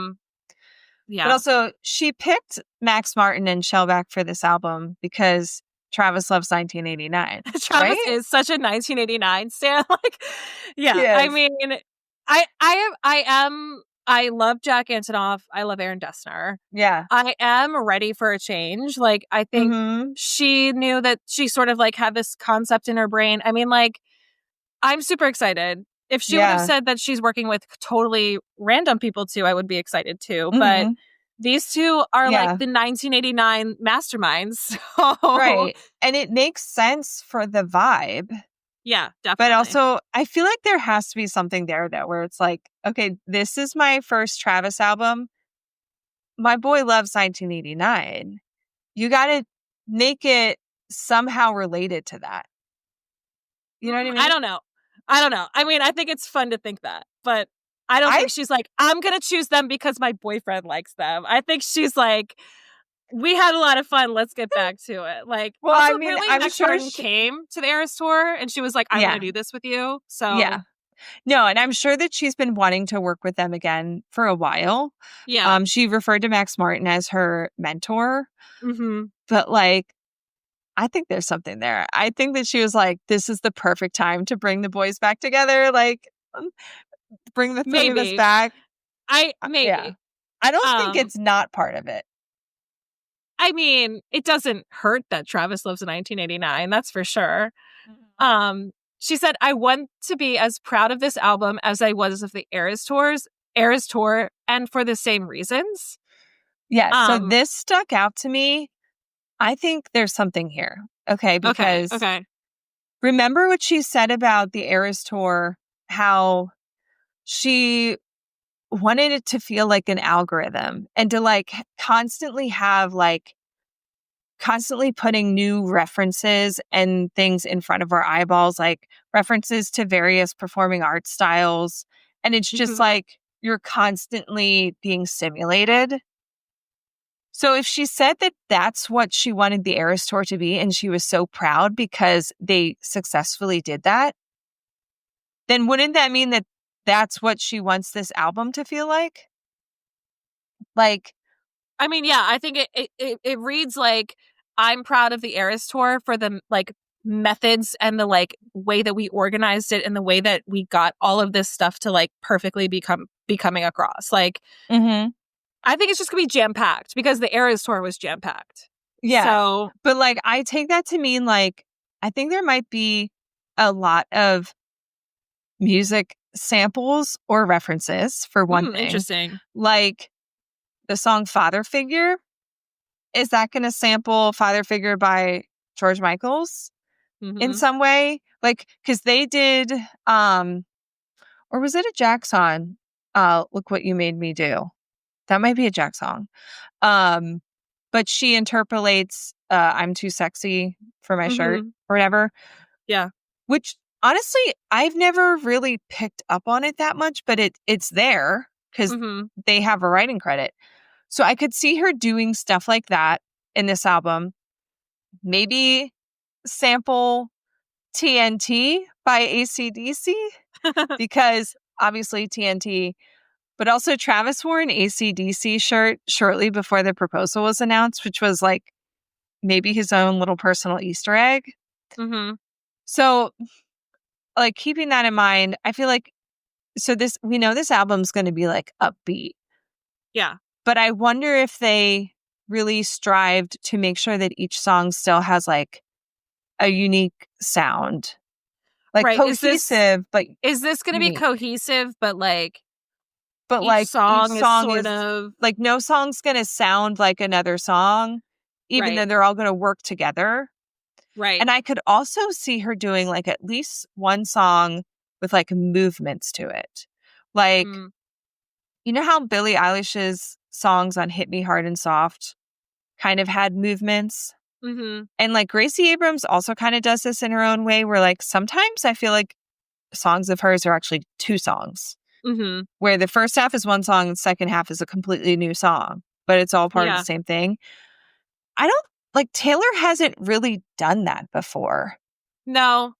Yeah. But also, she picked Max Martin and Shellback for this album because Travis loves 1989. Travis right? is such a 1989 stan. Like, yeah. Yes. I mean, I love Jack Antonoff. I love Aaron Dessner. Yeah. I am ready for a change. Like, I think Mm-hmm. she knew that she sort of like had this concept in her brain. I mean, like, I'm super excited. If she would have Yeah. said that she's working with totally random people too, I would be excited too. Mm-hmm. But These two are like Yeah. the 1989 masterminds. So Right. And it makes sense for the vibe. yeah, But definitely. also, I feel like there has to be something there, though, where it's like, okay, this is my first Travis album. My boy loves 1989. You got to make it somehow related to that. You know what I I mean? don't know. I mean, I think it's fun to think that, but I don't I think she's like, I'm going to choose them because my boyfriend likes them. I think she's like, we had a lot of fun. Let's get back to it. Like, Well, also I mean, apparently I'm sure Jordan came to the Eras tour and she was like, I want yeah, to do this with you. So yeah. No, and I'm sure that she's been wanting to work with them again for a while. yeah. She referred to Max Martin as her mentor, Mm-hmm. but like, I think there's something there. I think that she was like, this is the perfect time to bring the boys back together. Like, bring the three of us Maybe. back. Yeah. Maybe. I don't think it's not part of it. I mean, it doesn't hurt that Travis loves 1989. That's for sure. She said, I want to be as proud of this album as I was of the Eras tour, and for the same reasons. Yeah. So this stuck out to me. I think there's something here. Okay. Because Okay. remember what she said about the Eras tour, how she wanted it to feel like an algorithm and to like constantly putting new references and things in front of our eyeballs, like references to various performing art styles. And it's just like you're constantly being stimulated. So if she said that that's what she wanted the Eras tour to be, and she was so proud because they successfully did that, then wouldn't that mean that that's what she wants this album to feel like? Like, I mean, yeah, I think it reads like I'm proud of the Eras tour for the like methods and the like way that we organized it and the way that we got all of this stuff to like perfectly be coming across. Like, I think it's just gonna be jam packed because the Eras tour was jam packed. yeah. So, But like, I take that to mean like, I think there might be a lot of music samples or references for one thing. Interesting. Like the song Father Figure. Is that going to sample Father Figure by George Michael's in some way? Like, because they did, or was it a Jack song? Look What You Made Me Do. That might be a Jack song. But she interpolates I'm Too Sexy for My Shirt or whatever. Yeah. Which honestly, I've never really picked up on it that much, but it's there because they have a writing credit. So I could see her doing stuff like that in this album. Maybe sample TNT by AC/DC because obviously TNT, but also Travis wore an AC/DC shirt shortly before the proposal was announced, which was like maybe his own little personal Easter egg. So like keeping that in mind, I feel like, so we know this album's going to be like upbeat. Yeah. But I wonder if they really strived to make sure that each song still has like a unique sound. Like cohesive, but is this going to be cohesive, but like each song is sort is of like no song's going to sound like another song, even though they're all going to work together. Right. And I could also see her doing like at least one song with like movements to it. Like, you know how Billie Eilish's songs on Hit Me Hard and Soft kind of had movements? And like Gracie Abrams also kind of does this in her own way, where like sometimes I feel like songs of hers are actually two songs, where the first half is one song and the second half is a completely new song, but it's all part of the same thing. I don't like Taylor hasn't really done that before. No,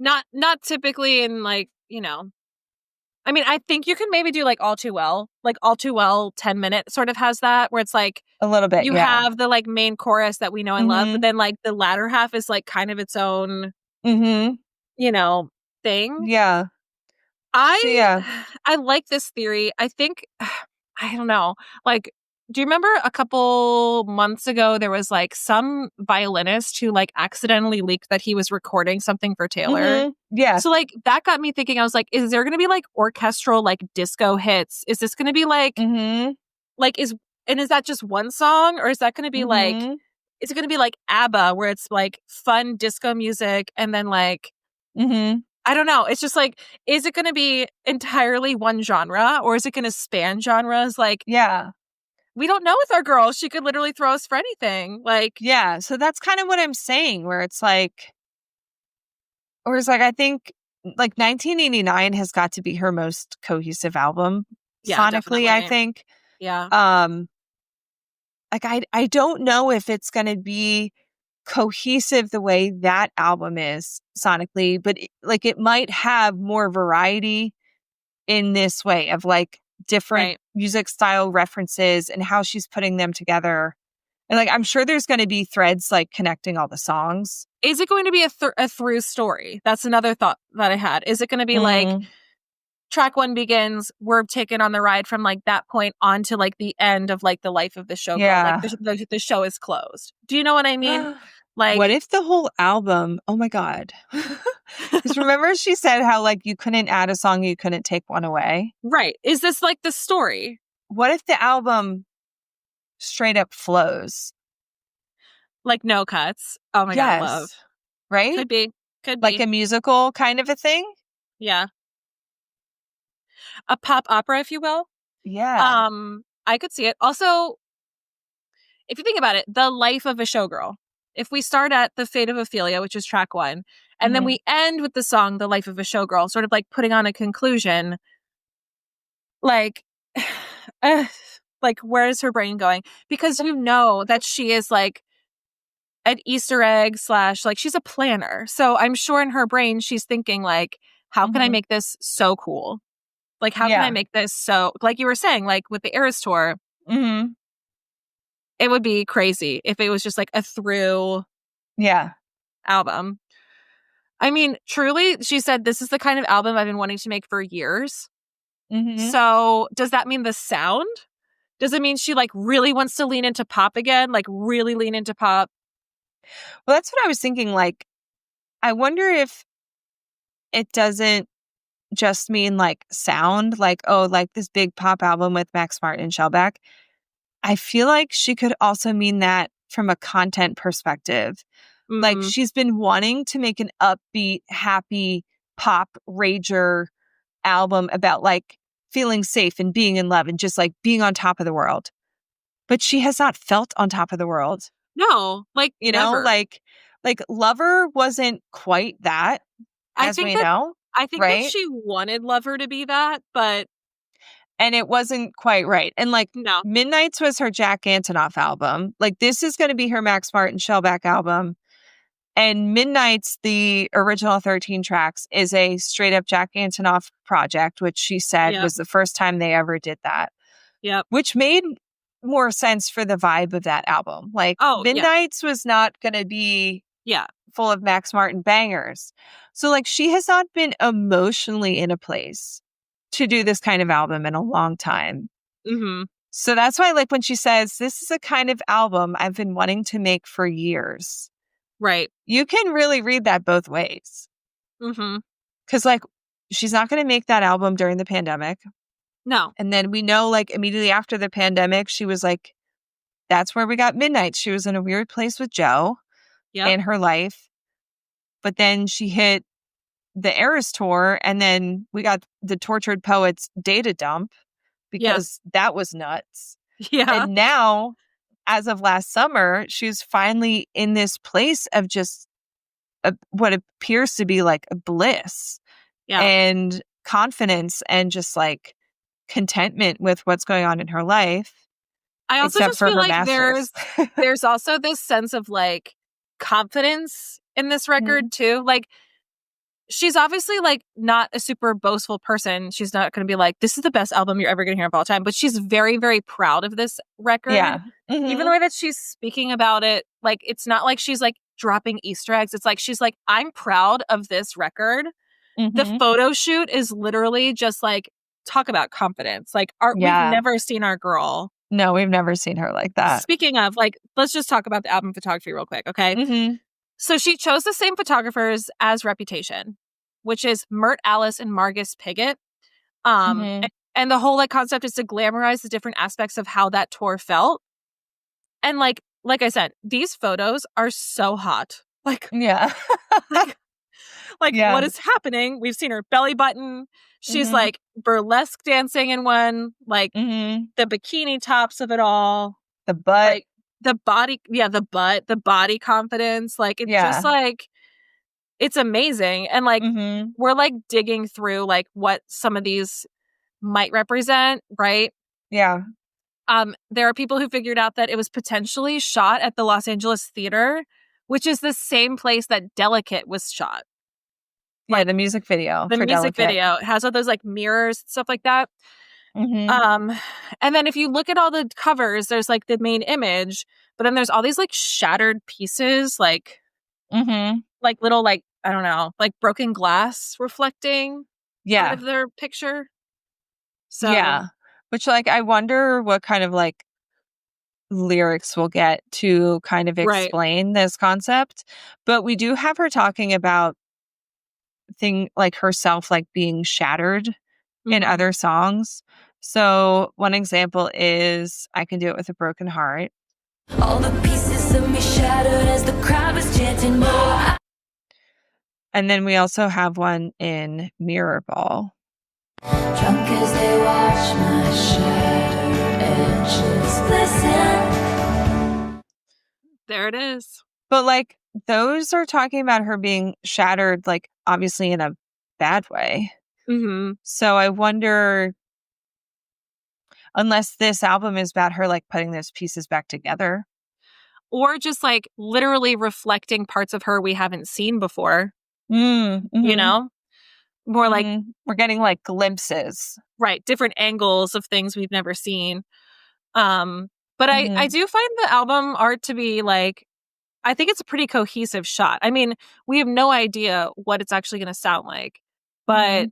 not typically in like, you know, I mean, I think you can maybe do like All Too Well, 10-minute sort of has that where it's like a little bit. You have the like main chorus that we know and love, but then like the latter half is like kind of its own, you know, thing. Yeah. I like this theory. I think, I don't know, like, do you remember a couple months ago, there was like some violinist who like accidentally leaked that he was recording something for Taylor? Yeah. So like that got me thinking, I was like, is there going to be like orchestral, like disco hits? Is this going to be like, like And is that just one song, or is that going to be like, Mhm. is it going to be like ABBA, where it's like fun disco music and then like, Mhm. I don't know. It's just like, is it going to be entirely one genre, or is it going to span genres? Like, Yeah. we don't know with our girl. She could literally throw us for anything. Like, Yeah. So that's kind of what I'm saying, where it's like, I think like 1989 has got to be her most cohesive album yeah, sonically, I definitely. think. Yeah. Like I don't know if it's going to be cohesive the way that album is sonically, but like it might have more variety in this way of like different Right. music style references and how she's putting them together. And like I'm sure there's going to be threads like connecting all the songs. Is it going to be a through story? That's another thought that I had. Is it going to be like, Mm, track one begins, we're taken on the ride from like that point on to like the end of like the life of the showgirl. Like yeah. the show is closed. Do you know what I mean? What Like, if the whole album, oh my God. Because remember she said how like you couldn't add a song, you couldn't take one away. right. Is this like the story? What if the album straight up flows? Like no cuts. Oh my God, love. Yes. Right? Could be. Could Like be. a musical kind of a thing? Yeah. A pop opera, if you will. Yeah. I could see it. Also, if you think about it, the life of a showgirl. If we start at the Fate of Ophelia, which is track one, and then Mhm. we end with the song The Life of a Showgirl, sort of like putting on a conclusion, like uh, like where is her brain going? Because you know that she is like an Easter egg slash like she's a planner. So I'm sure in her brain she's thinking like, how can I Mhm. make this so cool? Like how can I Yeah. make this so, like you were saying, like with the Eras tour, Mhm. it would be crazy if it was just like a through Yeah. album. I mean, truly, she said this is the kind of album I've been wanting to make for years. Mhm. So does that mean the sound? Does it mean she like really wants to lean into pop again? Like really lean into pop? Well, that's what I was thinking. Like, I wonder if it doesn't just mean like sound, like, oh, like this big pop album with Max Martin and Shellback. I feel like she could also mean that from a content perspective. Like Mm, she's been wanting to make an upbeat, happy pop rager album about like feeling safe and being in love and just like being on top of the world. But she has not felt on top of the world. no, like You know, never. like Lover wasn't quite that, I as think we that know, I think that right? she wanted Lover to be that, but And it wasn't quite right. And like no. Midnight's was her Jack Antonoff album. Like this is going to be her Max Martin Shellback album. And Midnight's, the original 13 tracks, is a straight up Jack Antonoff project, which she said Yep. was the first time they ever did that, Yep. which made more sense for the vibe of that album. Like Oh, yeah. Midnight's was not going to be Yeah. full of Max Martin bangers. So like she has not been emotionally in a place to do this kind of album in a long time. Mhm. So that's why like when she says this is a kind of album I've been wanting to make for years. Right. You can really read that both ways. Mhm. Cuz like she's not going to make that album during the pandemic. No. And then we know like immediately after the pandemic she was like that's where we got Midnight. She was in a weird place with Joe Yep. in her life. But then she hit the Eras tour, and then we got the Tortured Poets data dump Yeah. because that was nuts. Yeah. And now, as of last summer, she's finally in this place of just what appears to be like a bliss Yeah. and confidence and just like contentment with what's going on in her life, I also except just for feel her like masters. there's also this sense of like confidence in this Mhm. record too. Like she's obviously like not a super boastful person. She's not going to be like, this is the best album you're ever going to hear of all time, but she's very, very proud of this record. Yeah. Even Hmm. the way that she's speaking about it, like it's not like she's like dropping Easter eggs. It's like she's like, I'm proud of this record. The Hmm. photo shoot is literally just like, talk about confidence. Like we've Yeah. never seen our girl. No, we've never seen her like that. Speaking of, like, let's just talk about the album photography real quick, okay? Hmm. So she chose the same photographers as Reputation, which is Mert Alice and Margus Pigott. Hmm. And the whole like concept is to glamorize the different aspects of how that tour felt. And like I said, these photos are so hot. Like, Yeah. like Yeah. what is happening? We've seen her belly button. She's like burlesque dancing in one, like the bikini tops of it all. The butt. Like the body, the butt, the body confidence. Like it's just like, it's amazing. And like we're like digging through like what some of these might represent, right? Yeah. There are people who figured out that it was potentially shot at the Los Angeles Theater, which is the same place that Delicate was shot. Like, the music video. The for music Delicate. video. It has all those like mirrors and stuff like that. Mm-hmm. And then if you look at all the covers, there's like the main image, but then there's all these like shattered pieces, like like little like, I don't know, like broken glass reflecting part of their picture. So yeah. Which like I wonder what kind of like lyrics we'll get to kind of explain this concept. But we do have her talking about like herself like being shattered in other songs. So one example is I Can Do It With a Broken Heart. All the pieces of me shattered as the crowd was chanting more. And then we also have one in Mirror Ball. Drunk as they watch my shattered edges glisten. There it is. But like those are talking about her being shattered, like obviously in a bad way. So I wonder, unless this album is about her like putting those pieces back together. Or just like literally reflecting parts of her we haven't seen before. You know? More like we're getting like glimpses. Right. Different angles of things we've never seen. But I do find the album art to be like, I think it's a pretty cohesive shot. I mean, we have no idea what it's actually going to sound like. But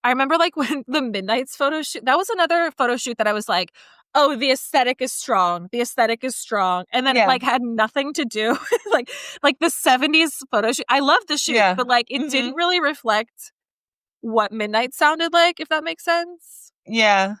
I remember like when the Midnight's photo shoot, that was another photo shoot that I was like, oh, the aesthetic is strong. The aesthetic is strong. And then it like had nothing to do with like the 70s photo shoot. I love the shoot, but like it didn't really reflect what Midnight sounded like, if that makes sense. Yeah.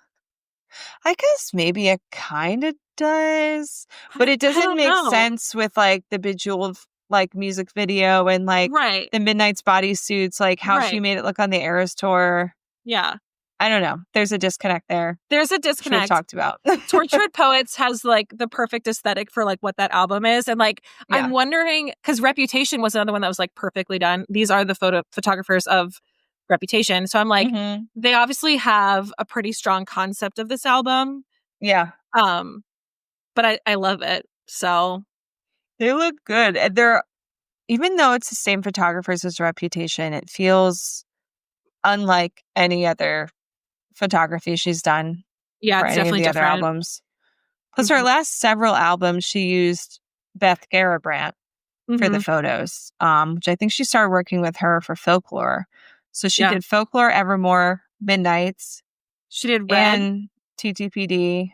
I guess maybe it kind of does, but it doesn't make sense with like the Bejeweled like music video and like the Midnight's bodysuits, like how she made it look on the Eras tour. Yeah. I don't know. There's a disconnect there. There's a disconnect. We've talked about. Tortured Poets has like the perfect aesthetic for like what that album is. And like, I'm wondering, because Reputation was another one that was like perfectly done. These are the photographers of Reputation. So I'm like, they obviously have a pretty strong concept of this album. Yeah. But I love it. So they look good. And they're, even though it's the same photographers as Reputation, it feels unlike any other photography she's done. Yeah, it's definitely different. Other albums. Plus her last several albums, she used Beth Garabrandt for the photos, which I think she started working with her for Folklore. So she did Folklore, Evermore, Midnights. She did Red. And TTPD.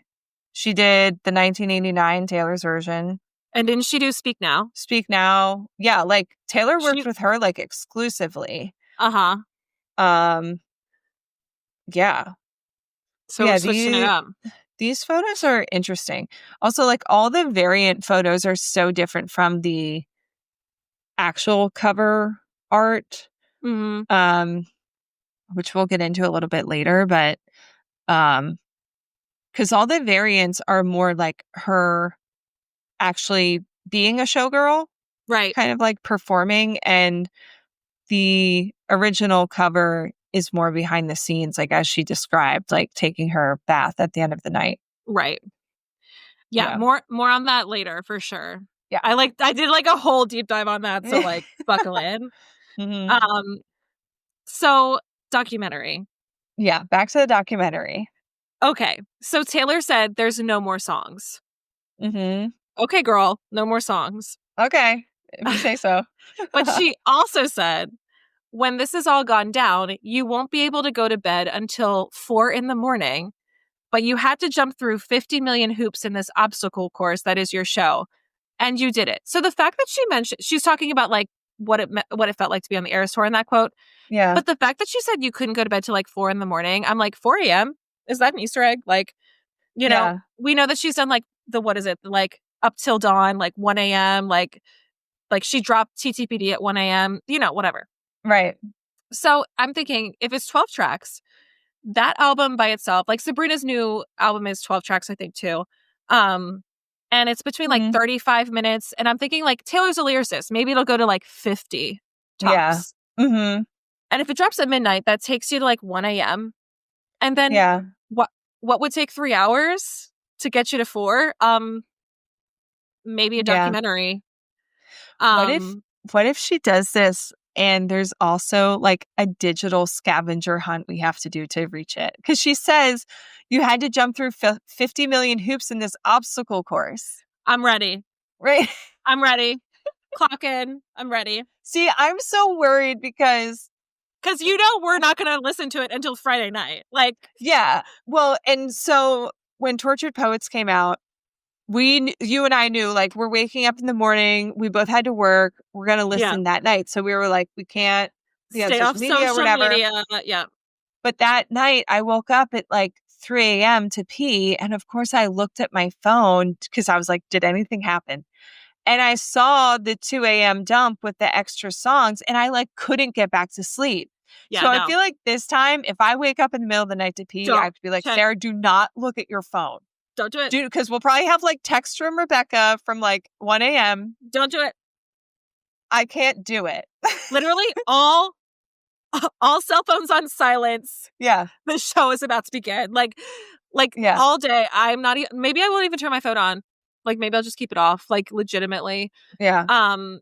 She did the 1989 Taylor's version. And didn't she do Speak Now? Speak Now. Yeah, like Taylor worked with her like exclusively. Yeah. So we're switching it up. These photos are interesting. Also, like all the variant photos are so different from the actual cover art. Which we'll get into a little bit later, but because all the variants are more like her actually being a showgirl, right? Kind of like performing, and the original cover is more behind the scenes, like as she described, like taking her bath at the end of the night. Right. Yeah. More on that later for sure. Yeah. I did like a whole deep dive on that. So like buckle in. So documentary. Yeah. Back to the documentary. Okay. So Taylor said there's no more songs. Okay, girl. No more songs. Okay. If you say so. But she also said, when this is all gone down, you won't be able to go to bed until 4 a.m, but you had to jump through 50 million hoops in this obstacle course that is your show. And you did it. So the fact that she mentioned, she's talking about like what it felt like to be on the Eras Tour in that quote. Yeah. But the fact that she said you couldn't go to bed till like 4 a.m, I'm like, 4 a.m? Is that an Easter egg? Like, you know, Yeah. we know that she's done like what is it? Like up till dawn, like 1 a.m, like she dropped TTPD at 1 a.m, whatever. Right. So I'm thinking if it's 12 tracks, that album by itself, like Sabrina's new album is 12 tracks, I think, too. And it's between like 35 minutes. And I'm thinking like Taylor's a lyricist. Maybe it'll go to like 50 tops. Yeah. Mm-hmm. And if it drops at midnight, that takes you to like 1 a.m. And then what would take 3 hours to get you to 4? Maybe a documentary. What if she does this and there's also like a digital scavenger hunt we have to do to reach it? Because she says you had to jump through 50 million hoops in this obstacle course. I'm ready. Right? I'm ready. Clock in. I'm ready. See, I'm so worried because we're not going to listen to it until Friday night. Like, yeah. Well, and so when Tortured Poets came out, you and I knew, like, we're waking up in the morning. We both had to work. We're going to listen that night. So we were like, we can't stay off social media. Yeah. But that night I woke up at like 3 a.m. to pee. And of course I looked at my phone because I was like, did anything happen? And I saw the 2 a.m. dump with the extra songs and I like couldn't get back to sleep. Yeah, so I feel like this time, if I wake up in the middle of the night to pee, I have to be like, Sarah, do not look at your phone. Don't do it. Because we'll probably have like text from Rebecca from like 1 a.m. Don't do it. I can't do it. Literally all cell phones on silence. Yeah. The show is about to begin. Like all day. I'm not maybe I won't even turn my phone on. Like maybe I'll just keep it off, like legitimately. Yeah.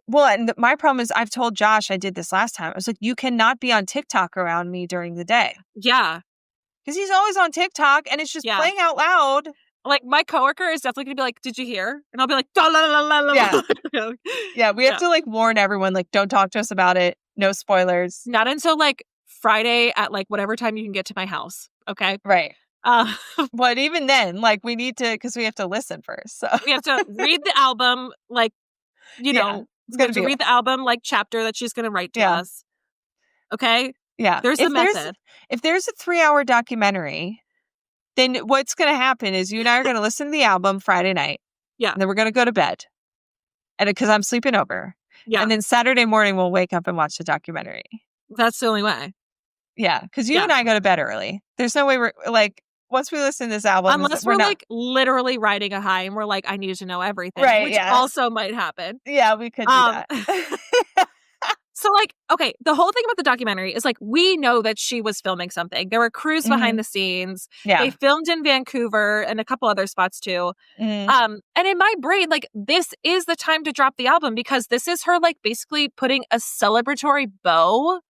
Well, and my problem is I've told Josh, I did this last time. I was like, you cannot be on TikTok around me during the day. Yeah. Because he's always on TikTok and it's just playing out loud. Like my coworker is definitely gonna be like, did you hear? And I'll be like, la, la, la, la, la. Yeah. Yeah, we have to like warn everyone, like, don't talk to us about it. No spoilers. Not until like Friday at like whatever time you can get to my house. Okay. Right. But even then, like we need to, because we have to listen first. So we have to read the album, like, we have to read the album like chapter that she's gonna write to us. Okay. Yeah. There's a method. If there's a 3-hour documentary, then what's going to happen is you and I are going to listen to the album Friday night. Yeah. And then we're going to go to bed. And because I'm sleeping over. Yeah. And then Saturday morning, we'll wake up and watch the documentary. That's the only way. Yeah. Because you and I go to bed early. There's no way we're like, once we listen to this album. Unless we're like literally riding a high and we're like, I need to know everything. Right. Which also might happen. Yeah, we could do that. So, like, okay, the whole thing about the documentary is, like, we know that she was filming something. There were crews behind the scenes. Yeah. They filmed in Vancouver and a couple other spots, too. And in my brain, like, this is the time to drop the album because this is her, like, basically putting a celebratory bow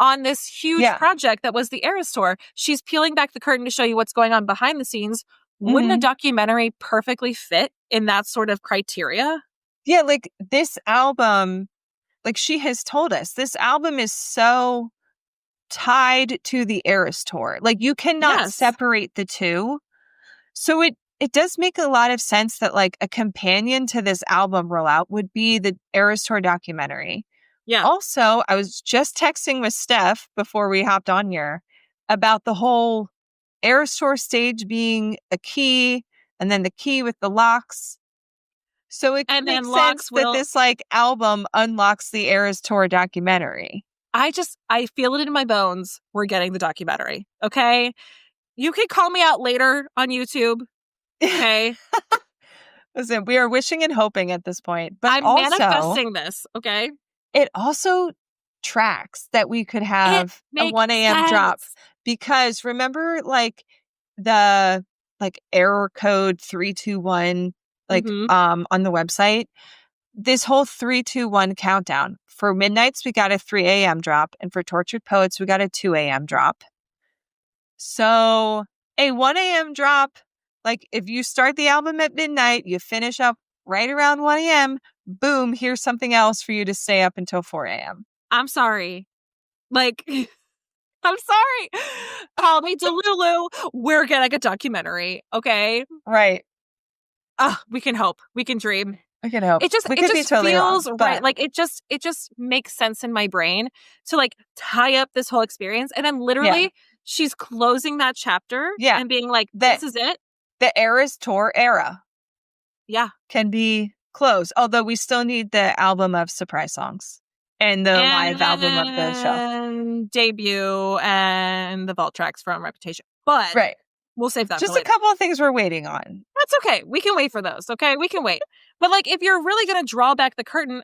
on this huge project that was the Eras Tour. She's peeling back the curtain to show you what's going on behind the scenes. Wouldn't a documentary perfectly fit in that sort of criteria? Yeah, like, this album... Like she has told us, this album is so tied to the Eras Tour. Like you cannot separate the two. So it does make a lot of sense that like a companion to this album rollout would be the Eras Tour documentary. Yeah. Also, I was just texting with Steph before we hopped on here about the whole Eras Tour stage being a key and then the key with the locks. So it makes sense that this like album unlocks the Eras Tour documentary. I feel it in my bones. We're getting the documentary. Okay. You can call me out later on YouTube. Okay. Listen, we are wishing and hoping at this point, but I'm manifesting this. Okay. It also tracks that we could have a 1 a.m. drop because remember like the like error code 321 like on the website, this whole 3-2-1 countdown. For Midnights, we got a 3 a.m. drop. And for Tortured Poets, we got a 2 a.m. drop. So a 1 a.m. drop, like if you start the album at midnight, you finish up right around 1 a.m., boom, here's something else for you to stay up until 4 a.m. I'm sorry. Like, I'm sorry. Call me Delulu. We're getting a documentary. Okay. Right. We can hope. We can dream. I can hope. It just We could be totally feels wrong, right. but Like it just makes sense in my brain to like tie up this whole experience. And then literally she's closing that chapter and being like, this is it. The Eras Tour era Yeah. can be closed, although we still need the album of surprise songs and the live album of the show. And debut and the vault tracks from Reputation. But we'll save that just for a later. couple of things we're waiting on. That's okay. We can wait for those. Okay. We can wait. But like, if you're really going to draw back the curtain,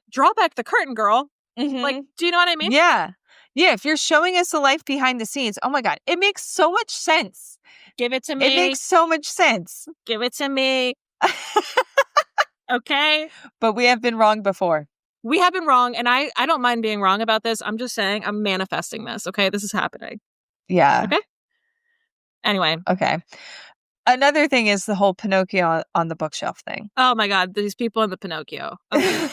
girl. Mm-hmm. Like, do you know what I mean? Yeah. Yeah. If you're showing us the life behind the scenes, oh my God, it makes so much sense. Give it to me. It makes so much sense. Give it to me. Okay. But we have been wrong before. We have been wrong. And I don't mind being wrong about this. I'm just saying I'm manifesting this. Okay. This is happening. Yeah. Okay. Anyway. Okay. Another thing is the whole Pinocchio on the bookshelf thing. Oh my God. These people in the Pinocchio. Okay.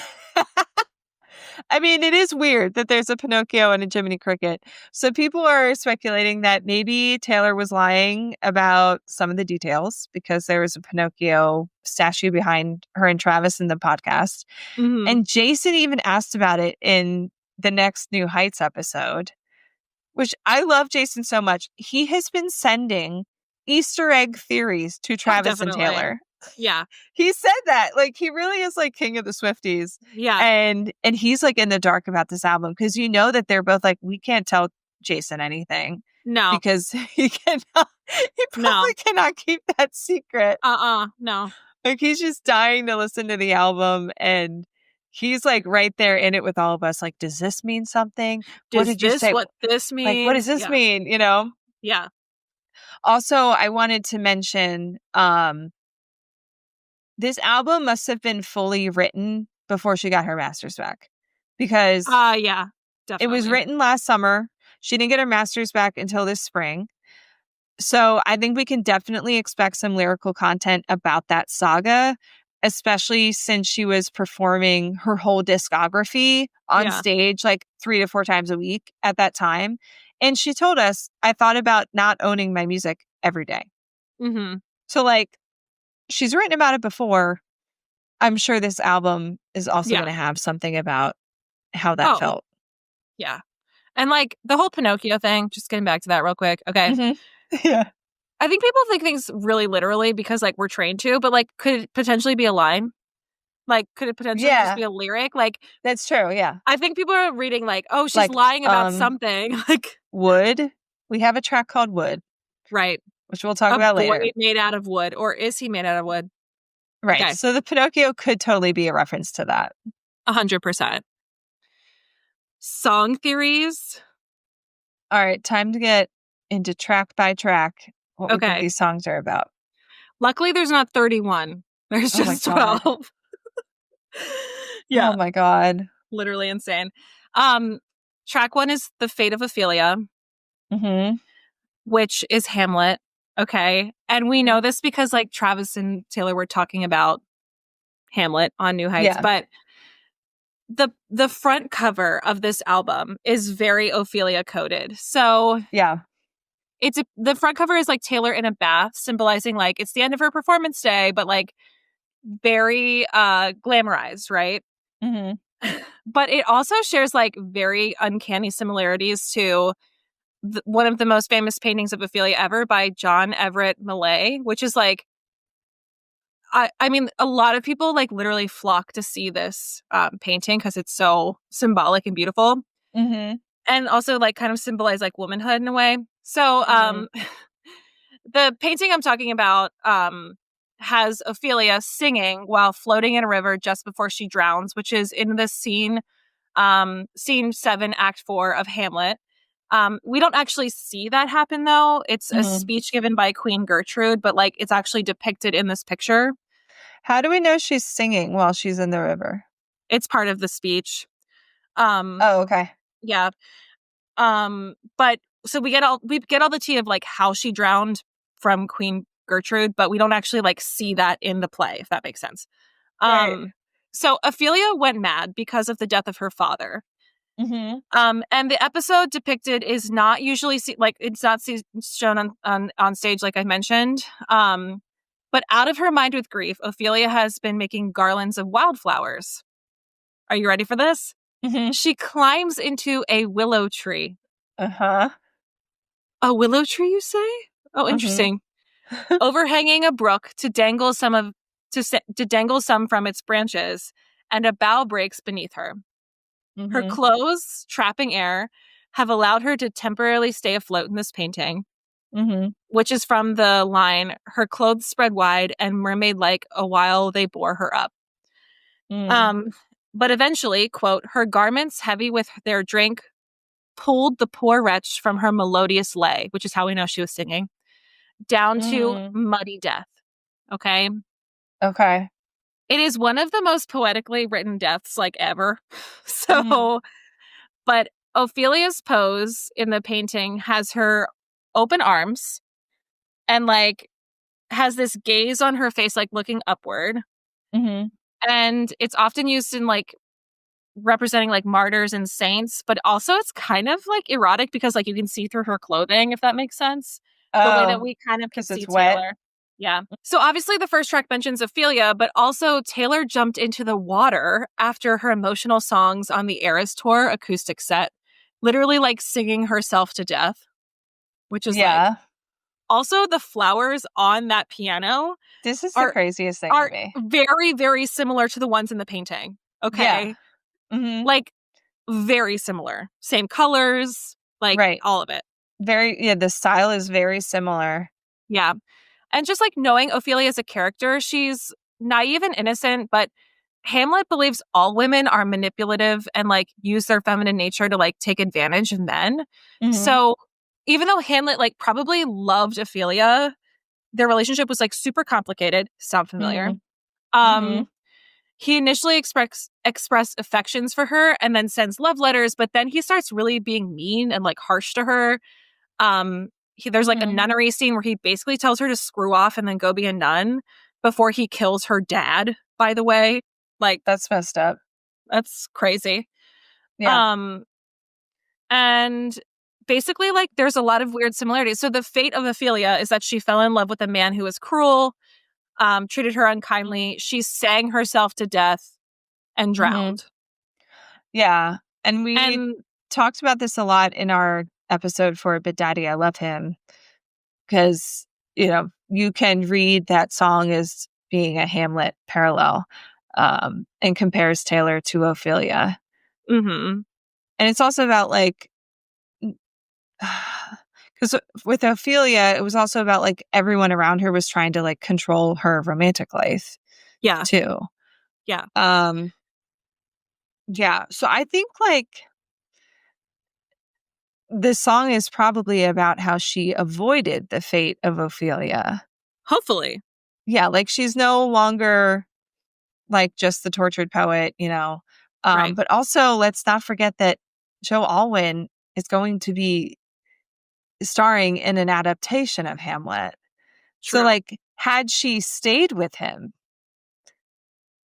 I mean, it is weird that there's a Pinocchio and a Jiminy Cricket. So people are speculating that maybe Taylor was lying about some of the details because there was a Pinocchio statue behind her and Travis in the podcast. Mm-hmm. And Jason even asked about it in the next New Heights episode, which I love Jason so much. He has been sending Easter egg theories to Travis and Taylor. Yeah. He said that. Like, he really is like king of the Swifties. Yeah. And he's like in the dark about this album because you know that they're both like, we can't tell Jason anything. No. Because he probably cannot keep that secret. No. Like, he's just dying to listen to the album, and he's like right there in it with all of us. Like, does this mean something? What did you say? What this means? Like, what does this mean? You know? Yeah. Also, I wanted to mention, this album must have been fully written before she got her master's back, because yeah, definitely. It was written last summer. She didn't get her master's back until this spring. So I think we can definitely expect some lyrical content about that saga, especially since she was performing her whole discography on stage like 3 to 4 times a week at that time. And she told us, I thought about not owning my music every day. Mm-hmm. So like, she's written about it before. I'm sure this album is also going to have something about how that felt. Yeah. And like the whole Pinocchio thing, just getting back to that real quick. Okay. Mm-hmm. Yeah. I think people take things really literally because like we're trained to, but like could it potentially be a line? Like could it potentially just be a lyric? Like that's true. Yeah. I think people are reading like, oh, she's like, lying about something. Like Wood. We have a track called Wood. Right. Which we'll talk about later. Made out of wood, or is he made out of wood? Right. Okay. So the Pinocchio could totally be a reference to that. 100%. Song theories. All right. Time to get into track by track what we think these songs are about. Luckily, there's not 31. There's just 12. Yeah. Oh my God. Literally insane. Track 1 is The Fate of Ophelia. Mm-hmm. Which is Hamlet. Okay. And we know this because like Travis and Taylor were talking about Hamlet on New Heights. Yeah. But the front cover of this album is very Ophelia coded. So yeah. The front cover is like Taylor in a bath, symbolizing like it's the end of her performance day, but like very glamorized, right? Mm-hmm. But it also shares like very uncanny similarities to one of the most famous paintings of Ophelia ever by John Everett Millay, which is like, I mean, a lot of people like literally flock to see this painting because it's so symbolic and beautiful. Mm-hmm. And also like kind of symbolize like womanhood in a way. So the painting I'm talking about has Ophelia singing while floating in a river just before she drowns, which is in the scene 7, Act 4 of Hamlet. We don't actually see that happen though. It's a speech given by Queen Gertrude, but like it's actually depicted in this picture. How do we know she's singing while she's in the river? It's part of the speech. Oh, okay. Yeah. But so we get all the tea of like how she drowned from Queen Gertrude, but we don't actually like see that in the play, if that makes sense. Right. So Ophelia went mad because of the death of her father. Mm-hmm. And the episode depicted is not usually it's not shown on stage, like I mentioned. But out of her mind with grief, Ophelia has been making garlands of wildflowers. Are you ready for this? Mm-hmm. She climbs into a willow tree. Uh-huh. A willow tree, you say? Oh, interesting. Overhanging a brook to dangle some from its branches, and a bough breaks beneath her. Her Mm-hmm. clothes, trapping air, have allowed her to temporarily stay afloat in this painting, Mm-hmm. which is from the line, "Her clothes spread wide and mermaid-like a while they bore her up." Mm. But eventually, quote, "her garments heavy with their drink pulled the poor wretch from her melodious lay," which is how we know she was singing, "down to Mm. muddy death." Okay? Okay. It is one of the most poetically written deaths, like, ever. Mm. So, but Ophelia's pose in the painting has her open arms and, like, has this gaze on her face, like, looking upward. Mm-hmm. And it's often used in, like, representing, like, martyrs and saints, but also it's kind of, like, erotic because, like, you can see through her clothing, if that makes sense. The way that Oh, we kind of could because see it's wet. Taylor. Yeah. So obviously the first track mentions Ophelia, but also Taylor jumped into the water after her emotional songs on the Eras Tour acoustic set, literally, like, singing herself to death, which is, like, Yeah. also the flowers on that piano This is the are craziest thing to are me. very, very similar to the ones in the painting, Yeah. okay? Mm-hmm. Like, very similar. Same colors, like, Right. all of it. The style is very similar. Yeah. And just, like, knowing Ophelia as a character, she's naive and innocent, but Hamlet believes all women are manipulative and, like, use their feminine nature to, like, take advantage of men. Mm-hmm. So even though Hamlet, like, probably loved Ophelia, their relationship was, like, super complicated. Sound familiar? Mm-hmm. Mm-hmm. Um, he initially expressed affections for her and then sends love letters, but then he starts really being mean and, like, harsh to her. There's, like, a Mm-hmm. nunnery scene where he basically tells her to screw off and then go be a nun before he kills her dad, by the way. Like, That's messed up. that's crazy. Yeah. Um, and basically, like, there's a lot of weird similarities. So the fate of Ophelia is that she fell in love with a man who was cruel, treated her unkindly. She sang herself to death and Mm-hmm. drowned. Yeah. And we And talked about this a lot in our episode for Big Daddy, I Love Him, because, you can read that song as being a Hamlet parallel, and compares Taylor to Ophelia. mhm, And it's also about, like, because with Ophelia, it was also about, like, everyone around her was trying to, like, control her romantic life yeah, too. yeah, Um, yeah. So I think, like, this song is probably about how she avoided the fate of Ophelia. hopefully, Yeah, like, she's no longer, like, just the tortured poet, right, but also, let's not forget that Joe Alwyn is going to be starring in an adaptation of Hamlet. So, true, like, had she stayed with him,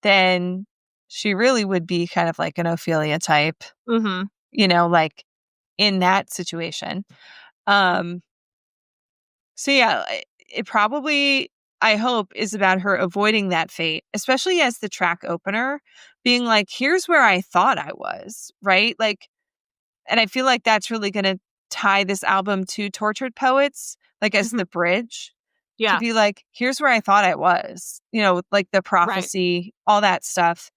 then she really would be kind of like an Ophelia type, mhm, like, in that situation. Um, so yeah, it probably, I hope, is about her avoiding that fate, especially as the track opener being like, here's where I thought I was, right? Like, and I feel like that's really going to tie this album to Tortured Poets, like, as mhm, the bridge to yeah, be like, here's where I thought I was, like the right, prophecy, all that stuff.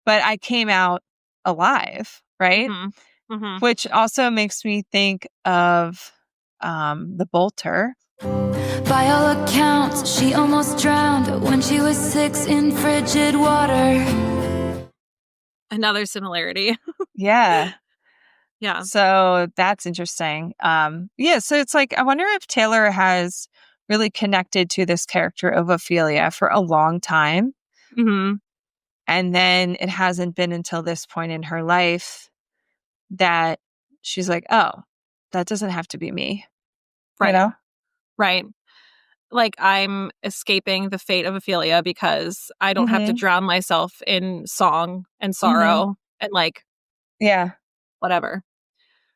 But I came out alive, right? mhm, mhm. Which also makes me think of the Bolter. By all accounts, she almost drowned when she was 6 in frigid water. Another similarity. Yeah. Yeah. So that's interesting. Yeah, so it's like, I wonder if Taylor has really connected to this character of Ophelia for a long time. Mhm. And then it hasn't been until this point in her life that she's like, oh, that doesn't have to be me, you Right. know? Right. Like, I'm escaping the fate of Ophelia because I don't have to Mm-hmm. drown myself in song and Mm-hmm. sorrow and, like, Yeah. whatever.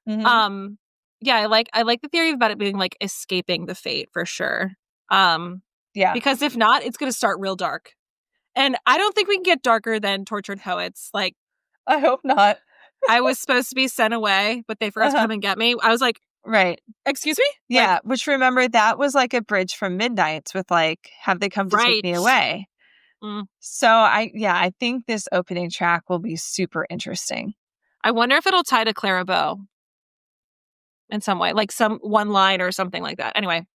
Mm-hmm. Um, yeah, I like the theory about it being, like, escaping the fate for sure. Um, Yeah. Because if not, it's going to start real dark. And I don't think we can get darker than Tortured Poets. Like, I hope not. I was supposed to be sent away, but they forgot to come and get me. I was like, right. Excuse me? Yeah. Like, which remember, that was like a bridge from Midnight's with like, have they come to take me away? So I think this opening track will be super interesting. I wonder if it'll tie to Clara Bow in some way, like some one line or something like that. Anyway,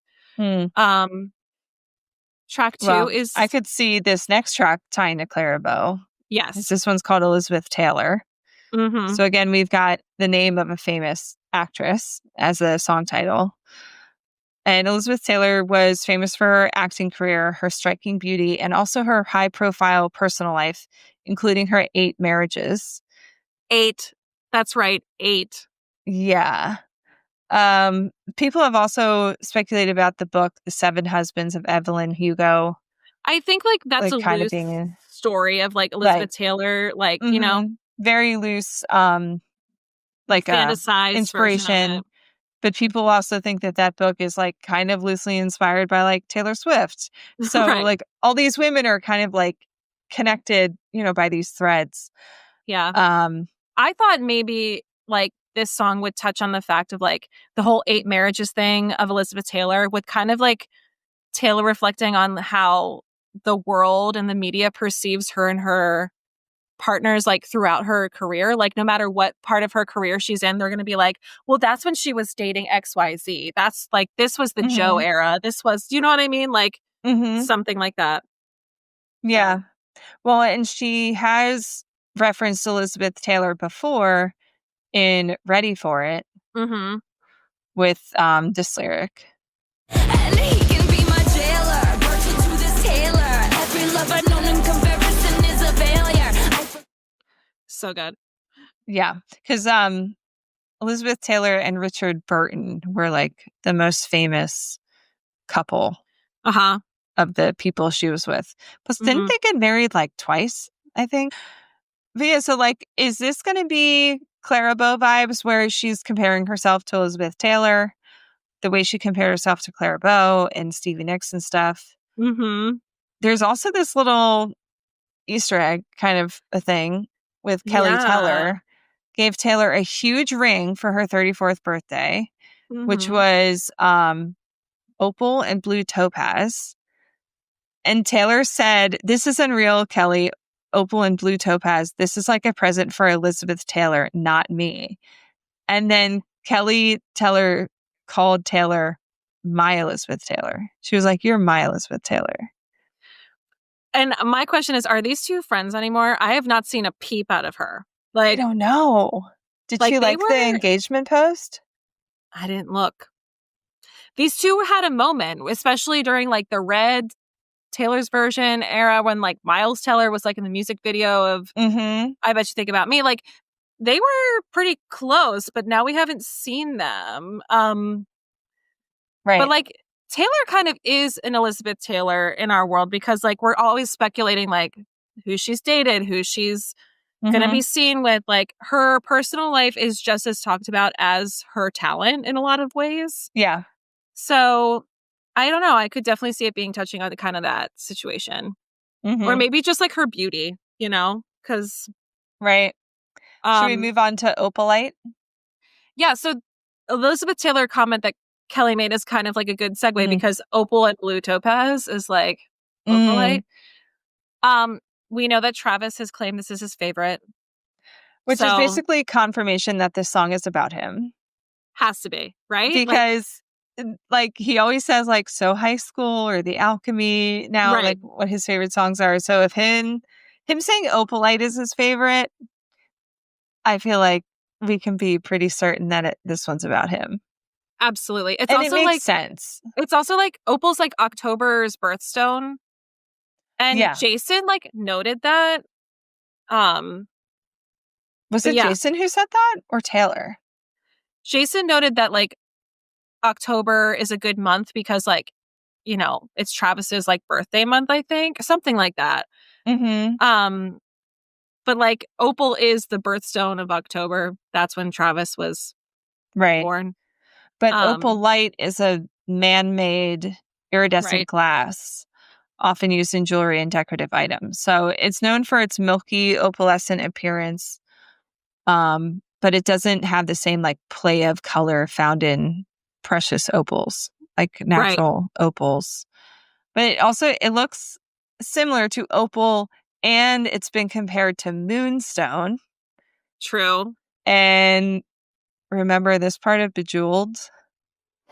track 2 is... I could see this next track tying to Clara Bow. Yes. This one's called Elizabeth Taylor. Mm-hmm. So again, we've got the name of a famous actress as a song title. And Elizabeth Taylor was famous for her acting career, her striking beauty, and also her high-profile personal life, including her 8 marriages. 8. That's right, 8. Yeah. People have also speculated about the book, The 7 Husbands of Evelyn Hugo. I think like that's like, a kind loose of being story of like Elizabeth Taylor, like, you know. Very loose, like fantasized inspiration. But people also think that book is like kind of loosely inspired by like Taylor Swift. So like all these women are kind of like connected, by these threads. Yeah. I thought maybe like this song would touch on the fact of like the whole 8 marriages thing of Elizabeth Taylor, with kind of like Taylor reflecting on how the world and the media perceives her and her partners like throughout her career. Like no matter what part of her career she's in, they're going to be like, well, that's when she was dating XYZ. That's like, this was the Joe era. This was, you know what I mean? Like something like that. Yeah. So. Well, and she has referenced Elizabeth Taylor before in Ready for It with this lyric. And he can be my jailer, virgin to this Taylor. Every love I've known in comparison is a failure. So good. Yeah, because Elizabeth Taylor and Richard Burton were like the most famous couple of the people she was with. Plus, didn't they get married like twice, I think? But yeah, so like, is this going to be Clara Bow vibes where she's comparing herself to Elizabeth Taylor, the way she compared herself to Clara Bow and Stevie Nicks and stuff? There's also this little Easter egg kind of a thing with Kelly Teller. Gave Taylor a huge ring for her 34th birthday, which was opal and blue topaz. And Taylor said, "This is unreal, Kelly. Opal and blue topaz. This is like a present for Elizabeth Taylor, not me." And then Kelly Teller called Taylor my Elizabeth Taylor. She was like, "You're my Elizabeth Taylor." And my question is, are these two friends anymore? I have not seen a peep out of her. Like, I don't know. Did she like the engagement post? I didn't look. These two had a moment, especially during like the Red Taylor's version era when like Miles Teller was like in the music video of I Bet You Think About Me. Like they were pretty close, but now we haven't seen them. Right. But like Taylor kind of is an Elizabeth Taylor in our world because like we're always speculating like who she's dated, who she's going to be seen with. Like her personal life is just as talked about as her talent in a lot of ways. Yeah. So I don't know. I could definitely see it being touching on kind of that situation. Or maybe just like her beauty, you know, because. Right. Should we move on to Opalite? Yeah. So Elizabeth Taylor comment that Kelly made is kind of like a good segue because opal and blue topaz is like Opalite. We know that Travis has claimed this is his favorite. Which is basically confirmation that this song is about him. Has to be, right? Because like he always says like So High School or The Alchemy now, like what his favorite songs are. So if him saying Opalite is his favorite, I feel like we can be pretty certain that this one's about him. Absolutely. It's and also it makes like sense. It's also like Opal's like October's birthstone. And Jason like noted that. Was it Jason who said that or Taylor? Jason noted that like October is a good month because like, you know, it's Travis's like birthday month, I think. Something like that. But like Opal is the birthstone of October. That's when Travis was born. But Opalite is a man-made iridescent glass. often used in jewelry and decorative items. So it's known for its milky, opalescent appearance, but it doesn't have the same like play of color found in precious opals, like natural opals. But it looks similar to opal, and it's been compared to moonstone. True. And remember this part of Bejeweled?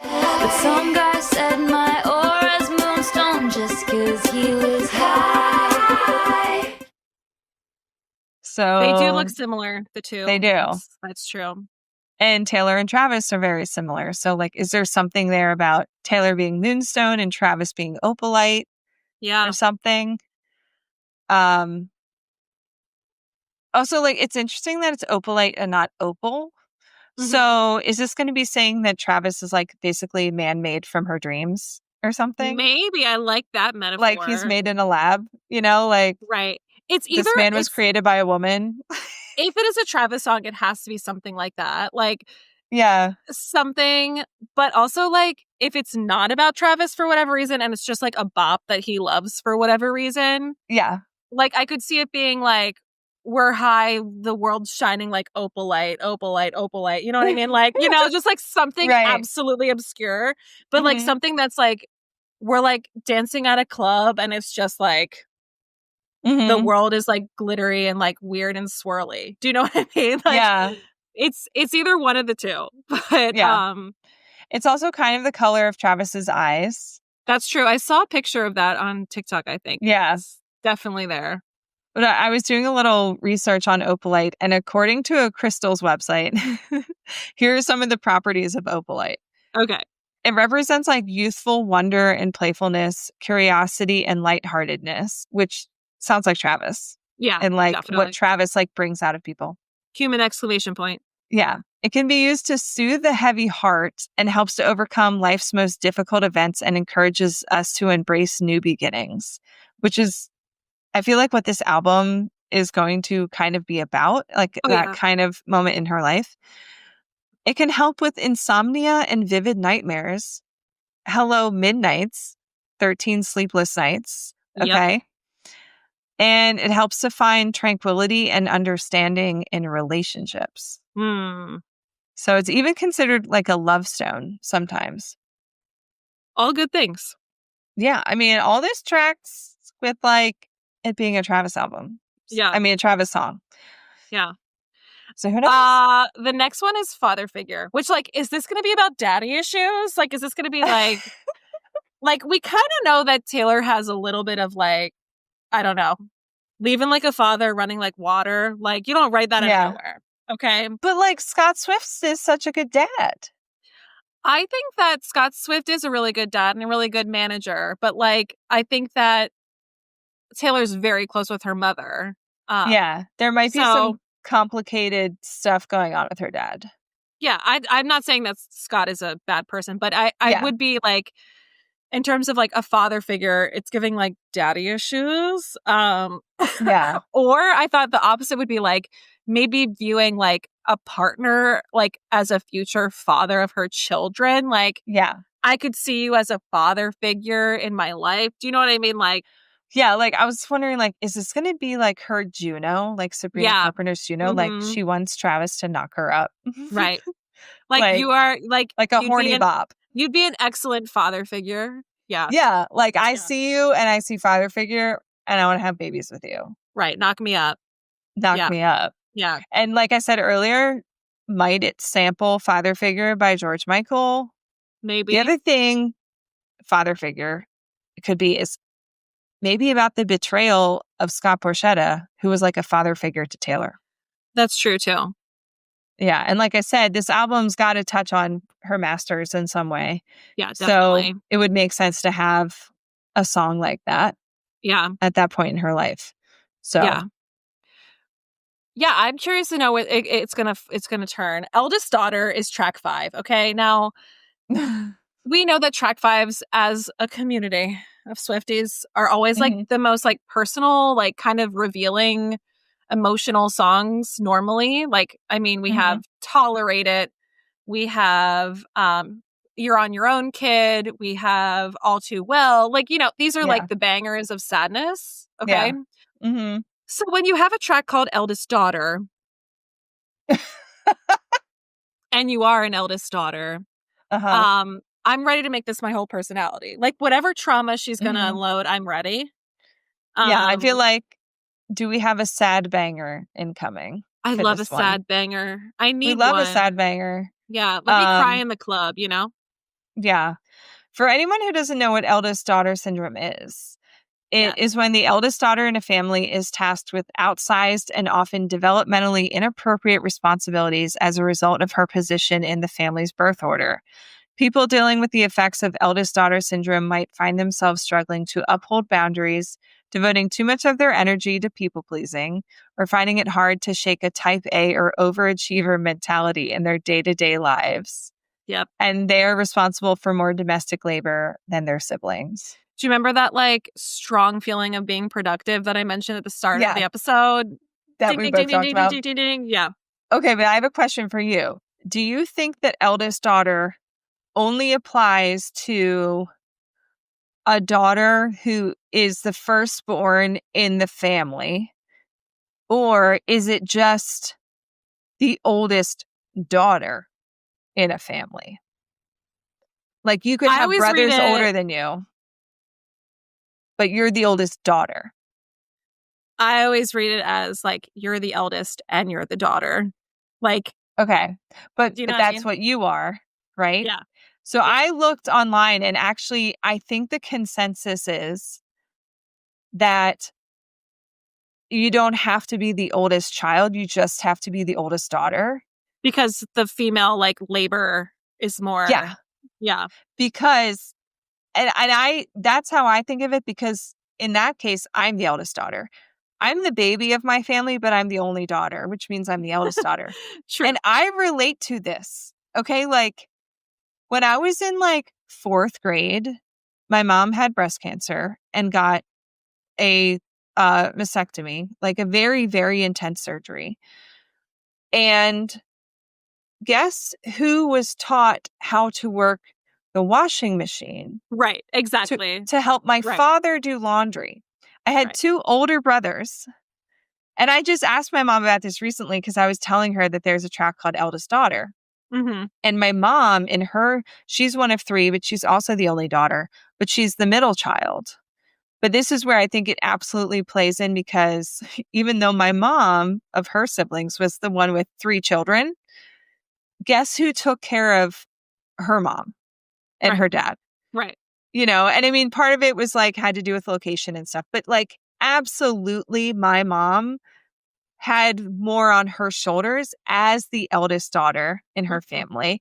But some guy said my aura's moonstone just 'cause he was high. So They do look similar, the two. They do. That's true. And Taylor and Travis are very similar. So, like, is there something there about Taylor being moonstone and Travis being opalite Yeah. or something? Also, like, it's interesting that it's opalite and not opal. Mhm. So, is this going to be saying that Travis is like basically man-made from her dreams or something? Maybe. I like that metaphor. Like he's made in a lab, like Right. It's either this man was created by a woman. if it is a Travis song, it has to be something like that. Like Yeah. something, but also like if it's not about Travis for whatever reason and it's just like a bop that he loves for whatever reason, Yeah. like I could see it being like we're high, the world's shining like opalite, opalite, opalite. You know what I mean? Like, just like something Right. absolutely obscure, but like Mhm. something that's like we're like dancing at a club and it's just like the Mhm. world is like glittery and like weird and swirly. Do you know what I mean? Like Yeah. it's either one of the two. But Yeah. It's also kind of the color of Travis's eyes. that's true. I saw a picture of that on TikTok, I think. Yeah. It's definitely there. But I was doing a little research on opalite, and according to a crystals website, here are some of the properties of opalite. Okay. It represents like youthful wonder and playfulness, curiosity and lightheartedness, which sounds like Travis. Yeah. And like definitely. what Travis like brings out of people. Human exclamation point. Yeah. It can be used to soothe the heavy heart and helps to overcome life's most difficult events and encourages us to embrace new beginnings, which is, I feel like what this album is going to kind of be about, like that kind of moment in her life. It can help with insomnia and vivid nightmares. Hello, Midnights, 13 Sleepless Nights. Okay. Yep. And it helps to find tranquility and understanding in relationships. So it's even considered like a love stone sometimes. All good things. Yeah. I mean, all this tracks with like it being a Travis album. Yeah. I mean, a Travis song. Yeah. So who knows? The next one is father figure, which like, is this going to be about daddy issues? Like, is this going to be like, like we kind of know that Taylor has a little bit of like, I don't know, leaving like a father, running like water. Like you don't write that out of nowhere. Okay. But like Scott Swift is such a good dad. I think that Scott Swift is a really good dad and a really good manager. But like, I think that Taylor's very close with her mother. Yeah. There might be some complicated stuff going on with her dad. Yeah. I'm not saying that Scott is a bad person, but I would be like, in terms of like a father figure, it's giving like daddy issues. Yeah. Or I thought the opposite would be like maybe viewing like a partner like as a future father of her children. Like, yeah, I could see you as a father figure in my life. Do you know what I mean? Like, yeah, like I was wondering, like, is this going to be like her Juno, like Sabrina Carpenter's Juno? Like she wants Travis to knock her up. Right. Like you are like a horny bop. You'd be an excellent father figure. Yeah. Yeah. Like I see you and I see father figure and I want to have babies with you. Right. Knock me up. Knock me up. Yeah. And like I said earlier, might it sample Father Figure by George Michael? Maybe. The other thing, Father Figure, it could be is maybe about the betrayal of Scott Borchetta, who was like a father figure to Taylor. That's true too. Yeah. And like I said, this album's got to touch on her masters in some way. Yeah, definitely. So it would make sense to have a song like that. Yeah. At that point in her life. So. Yeah, I'm curious to know what it's gonna turn. Eldest Daughter is track 5. Okay, now we know that track 5s as a community of Swifties are always like the most like personal, like kind of revealing, emotional songs. Normally, like I mean, we have Tolerate It, we have You're on Your Own Kid. We have All Too Well. Like, these are like the bangers of sadness. Okay. Yeah. Mm-hmm. So when you have a track called Eldest Daughter, and you are an eldest daughter, I'm ready to make this my whole personality. Like, whatever trauma she's going to unload, I'm ready. Yeah, I feel like, do we have a sad banger incoming? I love a sad banger. I need We love one. a sad banger. Yeah, let me cry in the club, Yeah. For anyone who doesn't know what eldest daughter syndrome is, it is when the eldest daughter in a family is tasked with outsized and often developmentally inappropriate responsibilities as a result of her position in the family's birth order. People dealing with the effects of eldest daughter syndrome might find themselves struggling to uphold boundaries, devoting too much of their energy to people pleasing, or finding it hard to shake a type A or overachiever mentality in their day-to-day lives. Yep. And they are responsible for more domestic labor than their siblings. Do you remember that like strong feeling of being productive that I mentioned at the start of the episode? That we both talked about. Yeah. Okay, but I have a question for you. Do you think that eldest daughter only applies to a daughter who is the firstborn in the family? Or is it just the oldest daughter in a family? Like, you could have brothers older than you, but you're the oldest daughter. I always read it as like, you're the eldest and you're the daughter. Like, okay. But that's mean? what you are, right? Yeah. So I looked online, and actually, I think the consensus is that you don't have to be the oldest child. You just have to be the oldest daughter. Because the female like labor is more. Yeah. Yeah. Because, and that's how I think of it, because in that case, I'm the eldest daughter. I'm the baby of my family, but I'm the only daughter, which means I'm the eldest daughter. True. And I relate to this. Okay. Like, when I was in like 4th grade, my mom had breast cancer and got a mastectomy, like a very, very intense surgery. And guess who was taught how to work the washing machine? Right, exactly. To help my father do laundry. I had 2 older brothers. And I just asked my mom about this recently because I was telling her that there's a track called Eldest Daughter. Mm-hmm. And my mom, she's one of 3, but she's also the only daughter, but she's the middle child. But this is where I think it absolutely plays in, because even though my mom of her siblings was the one with 3 children, guess who took care of her mom and her dad? Right. And I mean, part of it was like had to do with location and stuff, but like absolutely my mom had more on her shoulders as the eldest daughter in her family.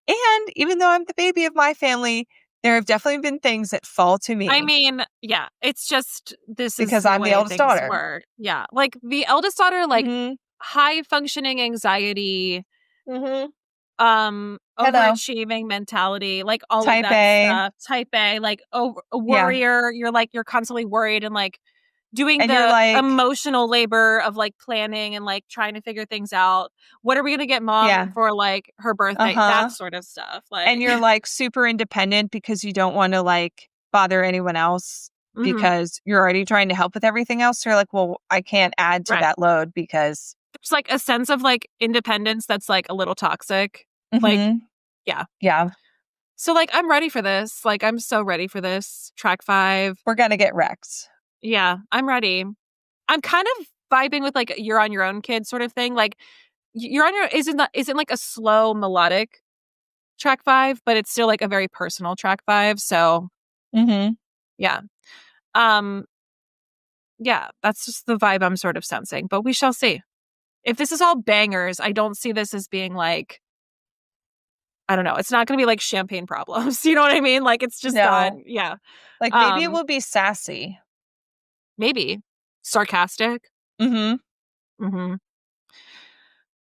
And even though I'm the baby of my family, there have definitely been things that fall to me. I mean, yeah, it's just because I'm the eldest daughter. Yeah, like the eldest daughter, like high functioning anxiety, overachieving mentality, like all type of that A. stuff. Type A, like a worrier. Yeah. You're constantly worried and like doing the emotional labor of like planning and like trying to figure things out. What are we gonna get mom for like her birthday? That sort of stuff. Like, and you're like super independent because you don't want to like bother anyone else because you're already trying to help with everything else. So you're like, well, I can't add to that load because there's like a sense of like independence that's like a little toxic. Like, yeah. So like, I'm ready for this. Like, I'm so ready for this. Track 5. We're gonna get wrecked. Yeah, I'm ready. I'm kind of vibing with like You're on Your Own Kid sort of thing. Like You're on Your isn't like a slow melodic track 5, but it's still like a very personal track 5. So yeah. Yeah, that's just the vibe I'm sort of sensing, but we shall see. If this is all bangers, I don't see this as being like, I don't know. It's not going to be like Champagne Problems. You know what I mean? Like it's just not. Yeah. Like maybe it will be sassy. Maybe. Sarcastic.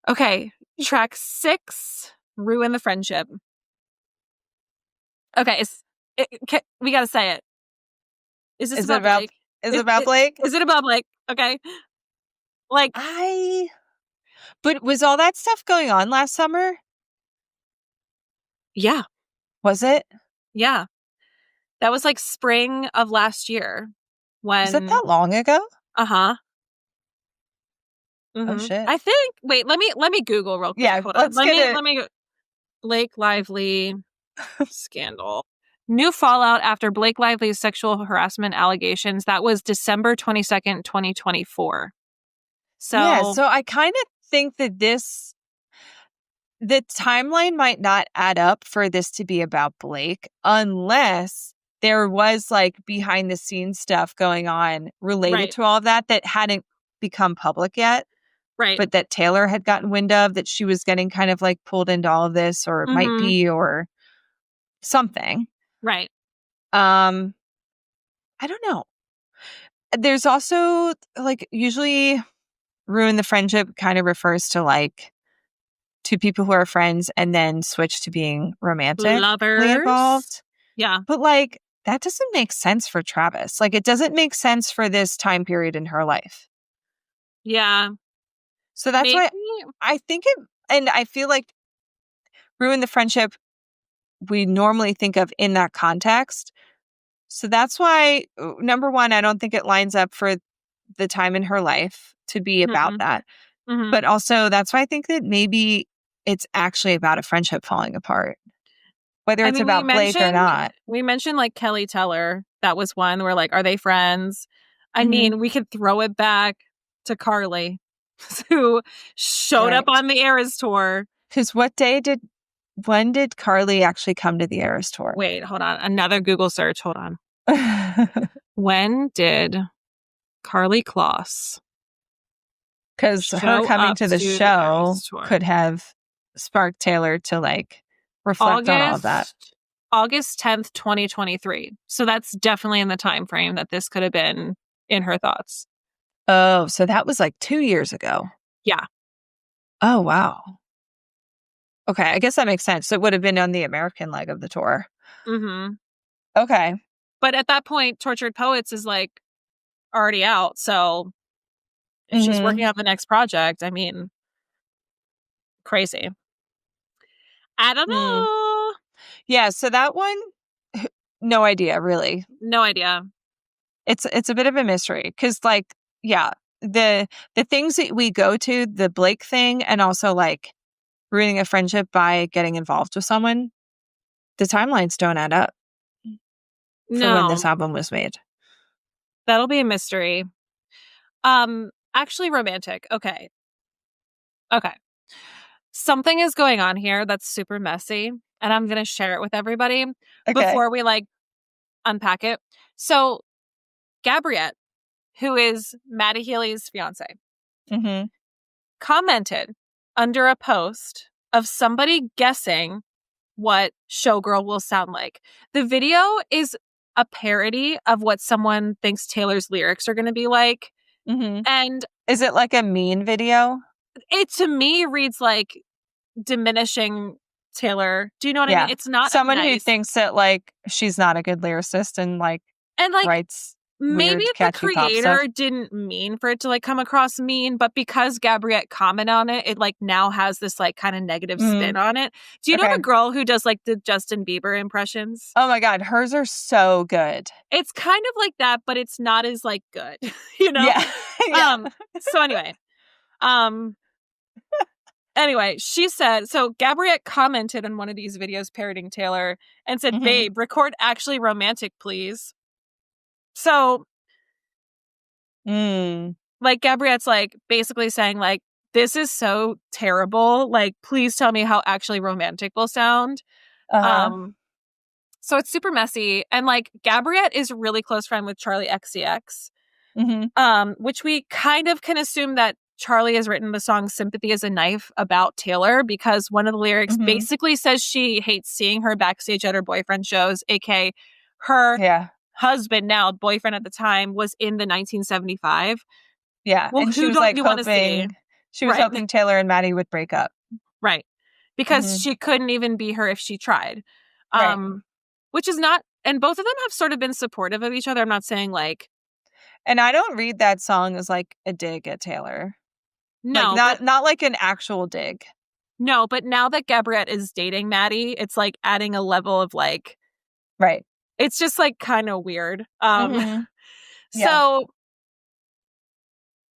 Okay. Track 6, Ruin the Friendship. Okay. We got to say it. Is this about Blake? Is it about Blake? Is it about Blake? Okay. Like but was all that stuff going on last summer? Yeah. Was it? Yeah. That was like spring of last year. Was it that long ago? Uh-huh. Oh, Mm-hmm. shit. I think. Wait, let me Google real quick. Yeah, Hold on. let's get it. Let me. Blake Lively scandal. New fallout after Blake Lively's sexual harassment allegations. That was December 22nd, 2024. Yeah, So so I kind of think that the timeline might not add up for this to be about Blake unless there was like behind the scenes stuff going on related Right. to all of that hadn't become public yet. Right. But that Taylor had gotten wind of, that she was getting kind of like pulled into all of this, or it might be, or something. Right. I don't know. There's also like usually ruin the friendship kind of refers to like two people who are friends and then switch to being romantically Lovers. involved. Yeah. But like that doesn't make sense for Travis. Like it doesn't make sense for this time period in her life. Yeah. So that's why I think it, and I feel like ruin the friendship we normally think of in that context. So that's why, number one, I don't think it lines up for the time in her life to be about that. Mm-hmm. But also, that's why I think that maybe it's actually about a friendship falling apart, whether it's about Blake or not. We mentioned like Kelly Teller. That was one where like, are they friends? I mean, we could throw it back to Carly, who showed up on the Eras tour. Because when did Carly actually come to the Eras tour? Wait, hold on. Another Google search. Hold on. When did Carly Kloss? Because her coming to the show could have sparked Taylor to like reflect on all of that. August 10th, 2023. So that's definitely in the time frame that this could have been in her thoughts. Oh, so that was like 2 years ago. Yeah. Oh, wow. Okay, I guess that makes sense. So it would have been on the American leg of the tour. Mm-hmm. Okay. But at that point, Tortured Poets is like already out. So if she's working on the next project, I mean, crazy. I don't know. Yeah, so that one, no idea, really. No idea. It's a bit of a mystery because, like, yeah, the things that we go to, the Blake thing, and also like ruining a friendship by getting involved with someone, the timelines don't add up for when this album was made. That'll be a mystery. Actually romantic. Okay. Something is going on here that's super messy, and I'm going to share it with everybody before we like unpack it. So Gabriette, who is Maddie Healy's fiance, commented under a post of somebody guessing what Showgirl will sound like. The video is a parody of what someone thinks Taylor's lyrics are going to be like. And is it like a mean video? It to me reads like diminishing Taylor. Do you know what I mean? It's not someone who thinks that like she's not a good lyricist and writes maybe weird, the creator didn't mean for it to like come across mean, but because Gabriette commented on it, it like now has this like kind of negative spin on it. Do you know the girl who does like the Justin Bieber impressions? Oh my God, hers are so good. It's kind of like that, but it's not as like good, you know? Yeah. So anyway, she said, so Gabriette commented on one of these videos parodying Taylor and said, babe, record actually romantic, please. So, like, Gabriette's, like, basically saying, like, this is so terrible. Like, please tell me how actually romantic will sound. So it's super messy. And, like, Gabriette is a really close friend with Charlie XCX, which we kind of can assume that Charlie has written the song Sympathy is a Knife about Taylor because one of the lyrics basically says she hates seeing her backstage at her boyfriend shows, aka her husband, now boyfriend at the time, was in the 1975. Yeah, well, and she was like hoping hoping Taylor and Maddie would break up. Right. Because she couldn't even be her if she tried. Which is not, and both of them have sort of been supportive of each other. I'm not saying like. And I don't read that song as like a dig at Taylor. No. Like not like an actual dig. No, but now that Gabriette is dating Maddie, it's like adding a level of like, Right. it's just like kind of weird. Mhm. Yeah. So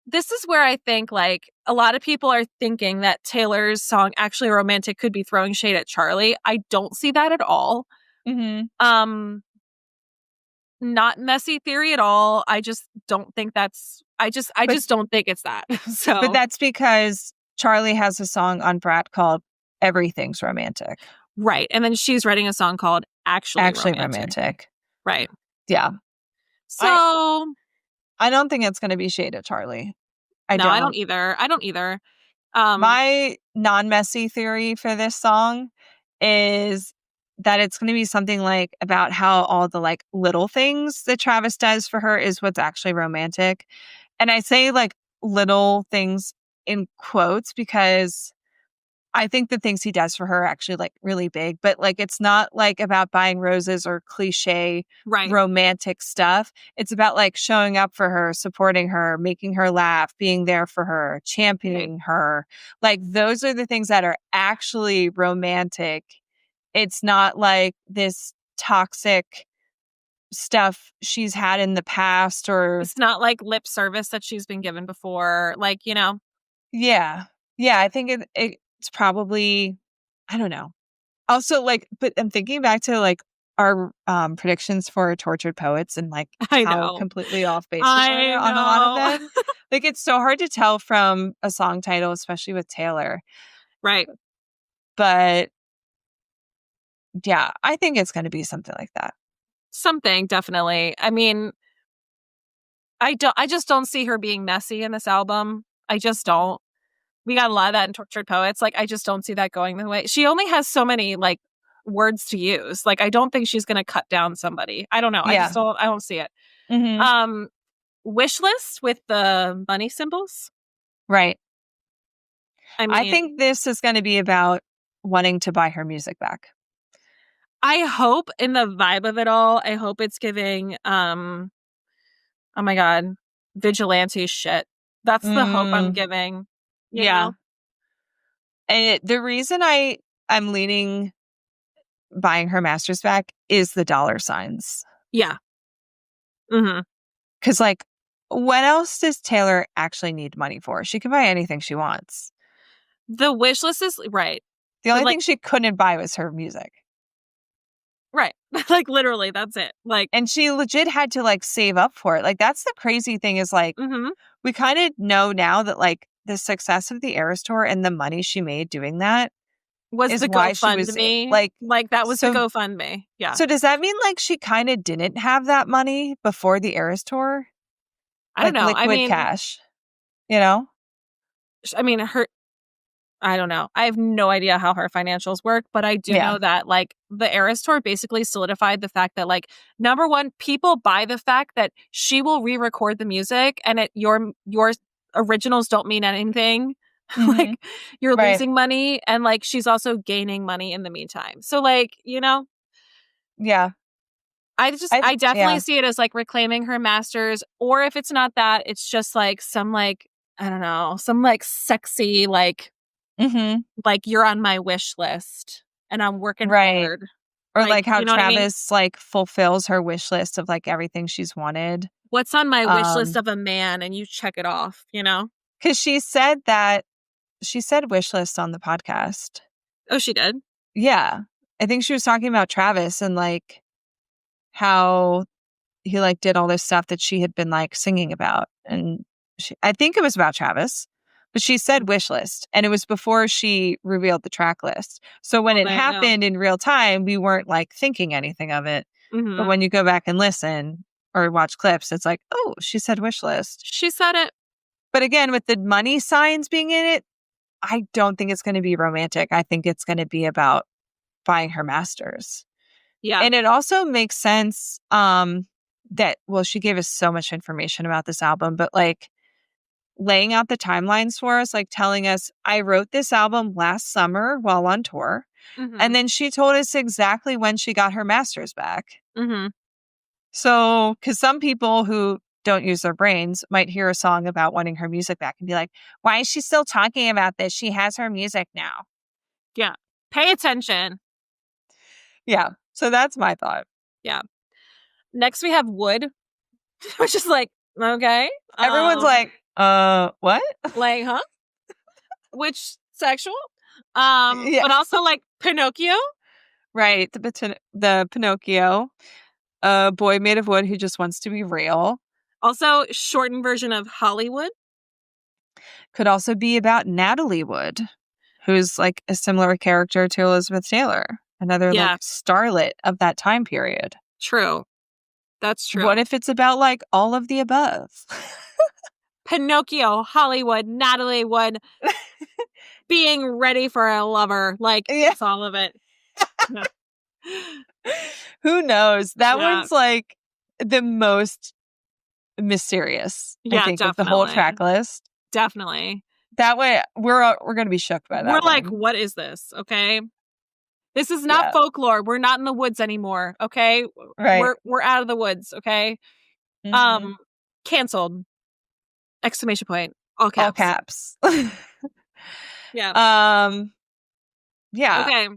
this is where I think like a lot of people are thinking that Taylor's song Actually Romantic could be throwing shade at Charlie. I don't see that at all. Mhm. Not messy theory at all. I just don't think that's I just don't think it's that. So But that's because Charlie has a song on Brat called Everything's Romantic. right. And then she's writing a song called Actually Romantic. Right. Yeah. So I don't think it's going to be shade at Charlie. I don't either. I don't either. My non-messy theory for this song is that it's going to be something like about how all the like little things that Travis does for her is what's actually romantic. And I say like little things in quotes because I think the things he does for her are actually like really big, but like it's not like about buying roses or cliche right. romantic stuff. It's about like showing up for her, supporting her, making her laugh, being there for her, championing her. Like those are the things that are actually romantic. It's not like this toxic stuff she's had in the past or It's not like lip service that she's been given before. Like, you know. yeah. Yeah, I think it's probably I don't know. Also, like, but I'm thinking back to like our predictions for Tortured Poets and like I how know. completely off base we I were on a lot of know. them. Like, it's so hard to tell from a song title, especially with Taylor. Right. But yeah, I think it's going to be something like that. Something, definitely. I mean, I just don't see her being messy in this album. I just don't. We got a lot of that in Tortured Poets. Like, I just don't see that going the way. She only has so many like words to use. Like, I don't think she's gonna cut down somebody. I don't know. Yeah. I don't see it. Mm-hmm. Wish list with the money symbols. Right. I mean, I think this is going to be about wanting to buy her music back. I hope in the vibe of it all, I hope it's giving oh my god, vigilante shit. That's the hope I'm giving. You know? And the reason I'm leaning buying her masters back is the dollar signs. Yeah. Mm-hmm. Because like, what else does Taylor actually need money for? She can buy anything she wants. The wish list is right. The only like, thing she couldn't buy was her music. Right. Like literally, that's it. Like, and she legit had to like save up for it. Like that's the crazy thing is like, we kind of know now that like the success of the Eras Tour and the money she made doing that was is the why she was GoFundMe. like that was the GoFundMe. Yeah. So does that mean like she kind of didn't have that money before the Eras Tour? I don't know. Liquid I mean, cash, you know? I mean, I don't know. I have no idea how her financials work, but I do know that like the Eras Tour basically solidified the fact that like number one, people buy the fact that she will re-record the music and your originals don't mean anything. Like you're losing money and like she's also gaining money in the meantime. So like, you know, I definitely see it as like reclaiming her masters, or if it's not that, it's just like some like I don't know, some like sexy like like you're on my wish list and I'm working hard. Or like how you know Travis like fulfills her wish list of like everything she's wanted. What's on my wish list of a man and you check it off, you know? Because she said wish list on the podcast. Oh, she did? Yeah. I think she was talking about Travis and like how he like did all this stuff that she had been like singing about. And I think it was about Travis. But she said wish list, and it was before she revealed the track list. So when it happened in real time, we weren't like thinking anything of it. But when you go back and listen or watch clips, it's like, oh, she said wish list. She said it. But again, with the money signs being in it, I don't think it's going to be romantic. I think it's going to be about buying her masters. Yeah. And it also makes sense that, well, she gave us so much information about this album, but like, laying out the timelines for us, like telling us, I wrote this album last summer while on tour. And then she told us exactly when she got her masters back. So, because some people who don't use their brains might hear a song about wanting her music back and be like, why is she still talking about this? She has her music now. Yeah. Pay attention. Yeah. So that's my thought. Yeah. Next we have Wood, which is like, okay. Everyone's like, what? Like, huh? Which sexual? Yeah. But also like Pinocchio. Right. The Pinocchio, a boy made of wood who just wants to be real. Also, shortened version of Hollywood. Could also be about Natalie Wood, who's like a similar character to Elizabeth Taylor, another Yeah. like starlet of that time period. True. That's true. What if it's about like all of the above? Pinocchio, Hollywood, Natalie Wood, being ready for a lover. Like, Yeah. it's all of it. No. Who knows? That Yeah. one's like the most mysterious, Yeah, I think, of the whole definitely. track list. Definitely. That way, we're going to be shook by that. We're like, one. what is this? Okay. This is not Yeah. folklore. We're not in the woods anymore. Okay. Right. We're out of the woods. Okay. Mhm. Canceled. Exclamation point. All caps. All caps. Yeah. Yeah. Okay.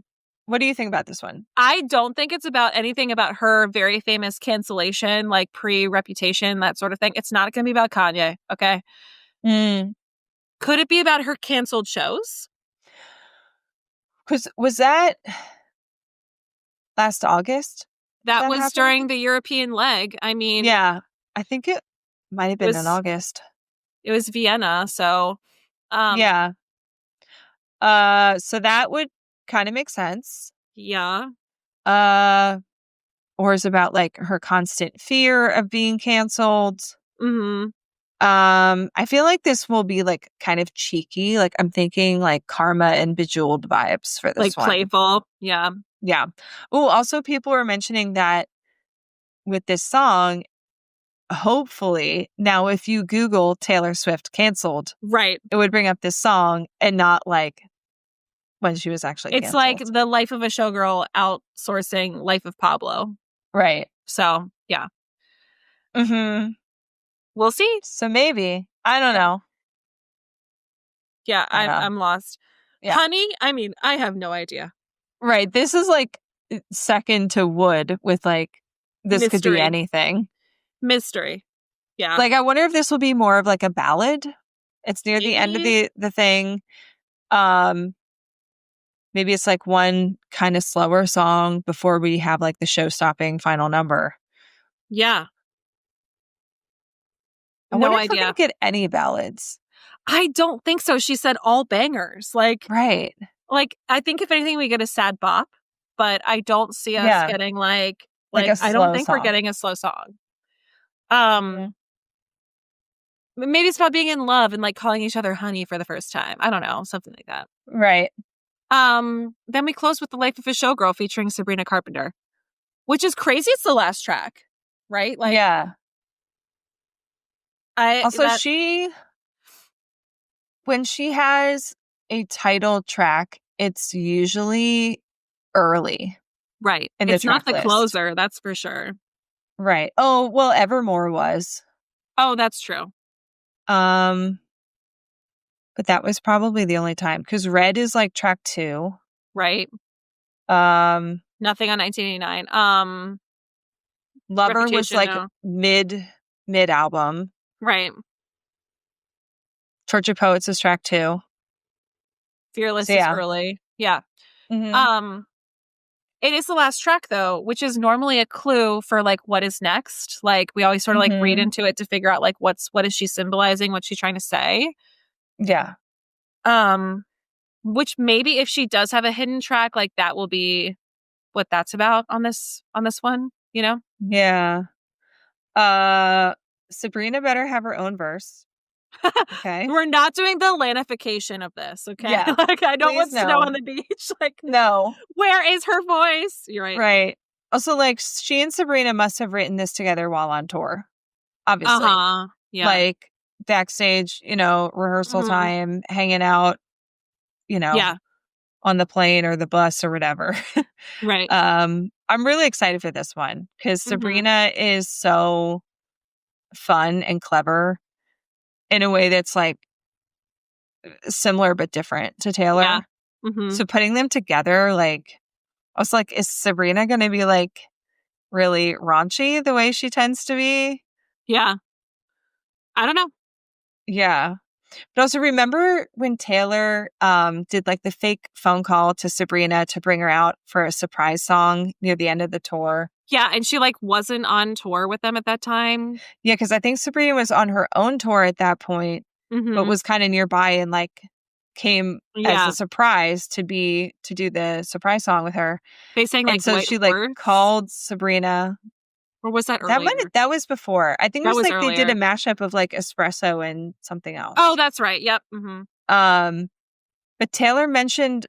What do you think about this one? I don't think it's about anything about her very famous cancellation, like pre-reputation, that sort of thing. It's not going to be about Kanye. Okay. Could it be about her canceled shows? Because was that last August? That was happened? during the European leg. I mean, Yeah, I think it might have been in August. It was Vienna, so yeah. So that would kind of make sense. Yeah. Or is about like her constant fear of being canceled. Mm-hmm. I feel like this will be like kind of cheeky. Like I'm thinking like Karma and Bejeweled vibes for this like one. playful. Yeah. Yeah. Oh, also people were mentioning that with this song, hopefully now if you Google Taylor Swift canceled, right, it would bring up this song and not like when she was actually it's canceled. like the Life of a Showgirl outsourcing Life of Pablo. Right. So yeah. Mm-hmm. We'll see. So maybe. I don't know. Yeah, I'm lost. Yeah. Honey, I mean, I have no idea. Right. This is like second to Wood with like this Mystery. could be anything. Mystery. Yeah. Like I wonder if this will be more of like a ballad. It's near the end of the thing. Maybe it's like one kind of slower song before we have like the show-stopping final number. Yeah. I wonder if we're gonna get any ballads. I don't think so. She said all bangers. Like, right. Like, I think if anything, we get a sad bop, but I don't see us getting like a I don't slow think song. we're getting a slow song. Maybe it's about being in love and like calling each other honey for the first time. I don't know, something like that. Right. Then we close with The Life of a Showgirl featuring Sabrina Carpenter, which is crazy. It's the last track, right? Like, yeah. When she has a title track, it's usually early. Right. In it's the not the list. closer, that's for sure. Right. Oh, well, Evermore was. Oh, that's true. But that was probably the only time because Red is like track 2. Right. Nothing on 1989. Lover was like mid album. Right. Torch of Poets is track 2. Fearless is early. Yeah. Mm-hmm. It is the last track though, which is normally a clue for like what is next. Like we always sort of like read into it to figure out like what is she symbolizing, what's she trying to say. Yeah. Which maybe if she does have a hidden track, like that will be what that's about on this one, you know? Yeah. Sabrina better have her own verse. Okay. We're not doing the lanification of this, okay? Yeah. Like I don't want snow on the beach. Like no. Where is her voice? You're right. Right. Also, like she and Sabrina must have written this together while on tour. Obviously. Yeah. Like backstage, rehearsal time, hanging out, on the plane or the bus or whatever. Right. I'm really excited for this one because Sabrina is so fun and clever in a way that's like similar but different to Taylor. Yeah. Mhm. So putting them together, like, I was like, is Sabrina going to be like really raunchy the way she tends to be? Yeah. I don't know. Yeah. But also remember when Taylor did like the fake phone call to Sabrina to bring her out for a surprise song near the end of the tour? Yeah, and she like wasn't on tour with them at that time. Yeah, because I think Sabrina was on her own tour at that point, but was kind of nearby and like came as a Yeah. surprise to do the surprise song with her. They sang And like so White she like Horse. called Sabrina. Or was that earlier? That was before. I think it That was was like they did a earlier. mashup of like espresso and something else. Oh, that's right. Yep. Mm-hmm. But Taylor mentioned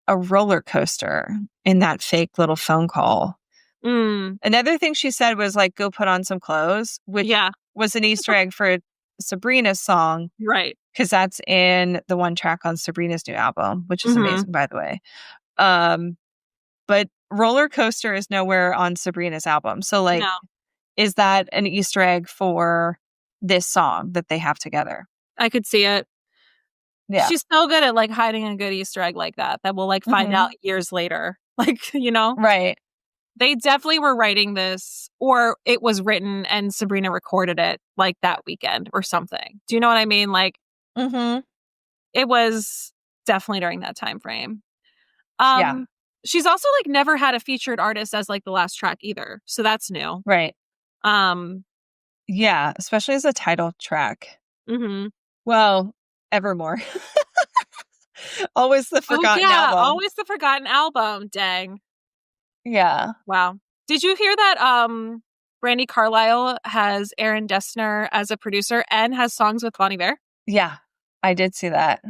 a roller coaster in that fake little phone call. Mm. Another thing she said was like, go put on some clothes, which Yeah. was an Easter egg for Sabrina's song. Right. Because that's in the one track on Sabrina's new album, which is amazing, by the way. But roller coaster is nowhere on Sabrina's album. So like, No. is that an Easter egg for this song that they have together? I could see it. Yeah. She's so good at like hiding a good Easter egg like that we'll like find out years later. Like, you know? Right. They definitely were writing this, or it was written and Sabrina recorded it like that weekend or something. Do you know what I mean? Like, it was definitely during that time frame. Yeah. She's also like never had a featured artist as like the last track either. So that's new. Right. Um, Yeah, especially as a title track. mm-hmm. Well, Evermore. Always the forgotten album. Always the forgotten album. Dang. Yeah. Wow. Did you hear that Brandy Carlisle has Aaron Dessner as a producer and has songs with Bon Iver? Yeah, I did see that.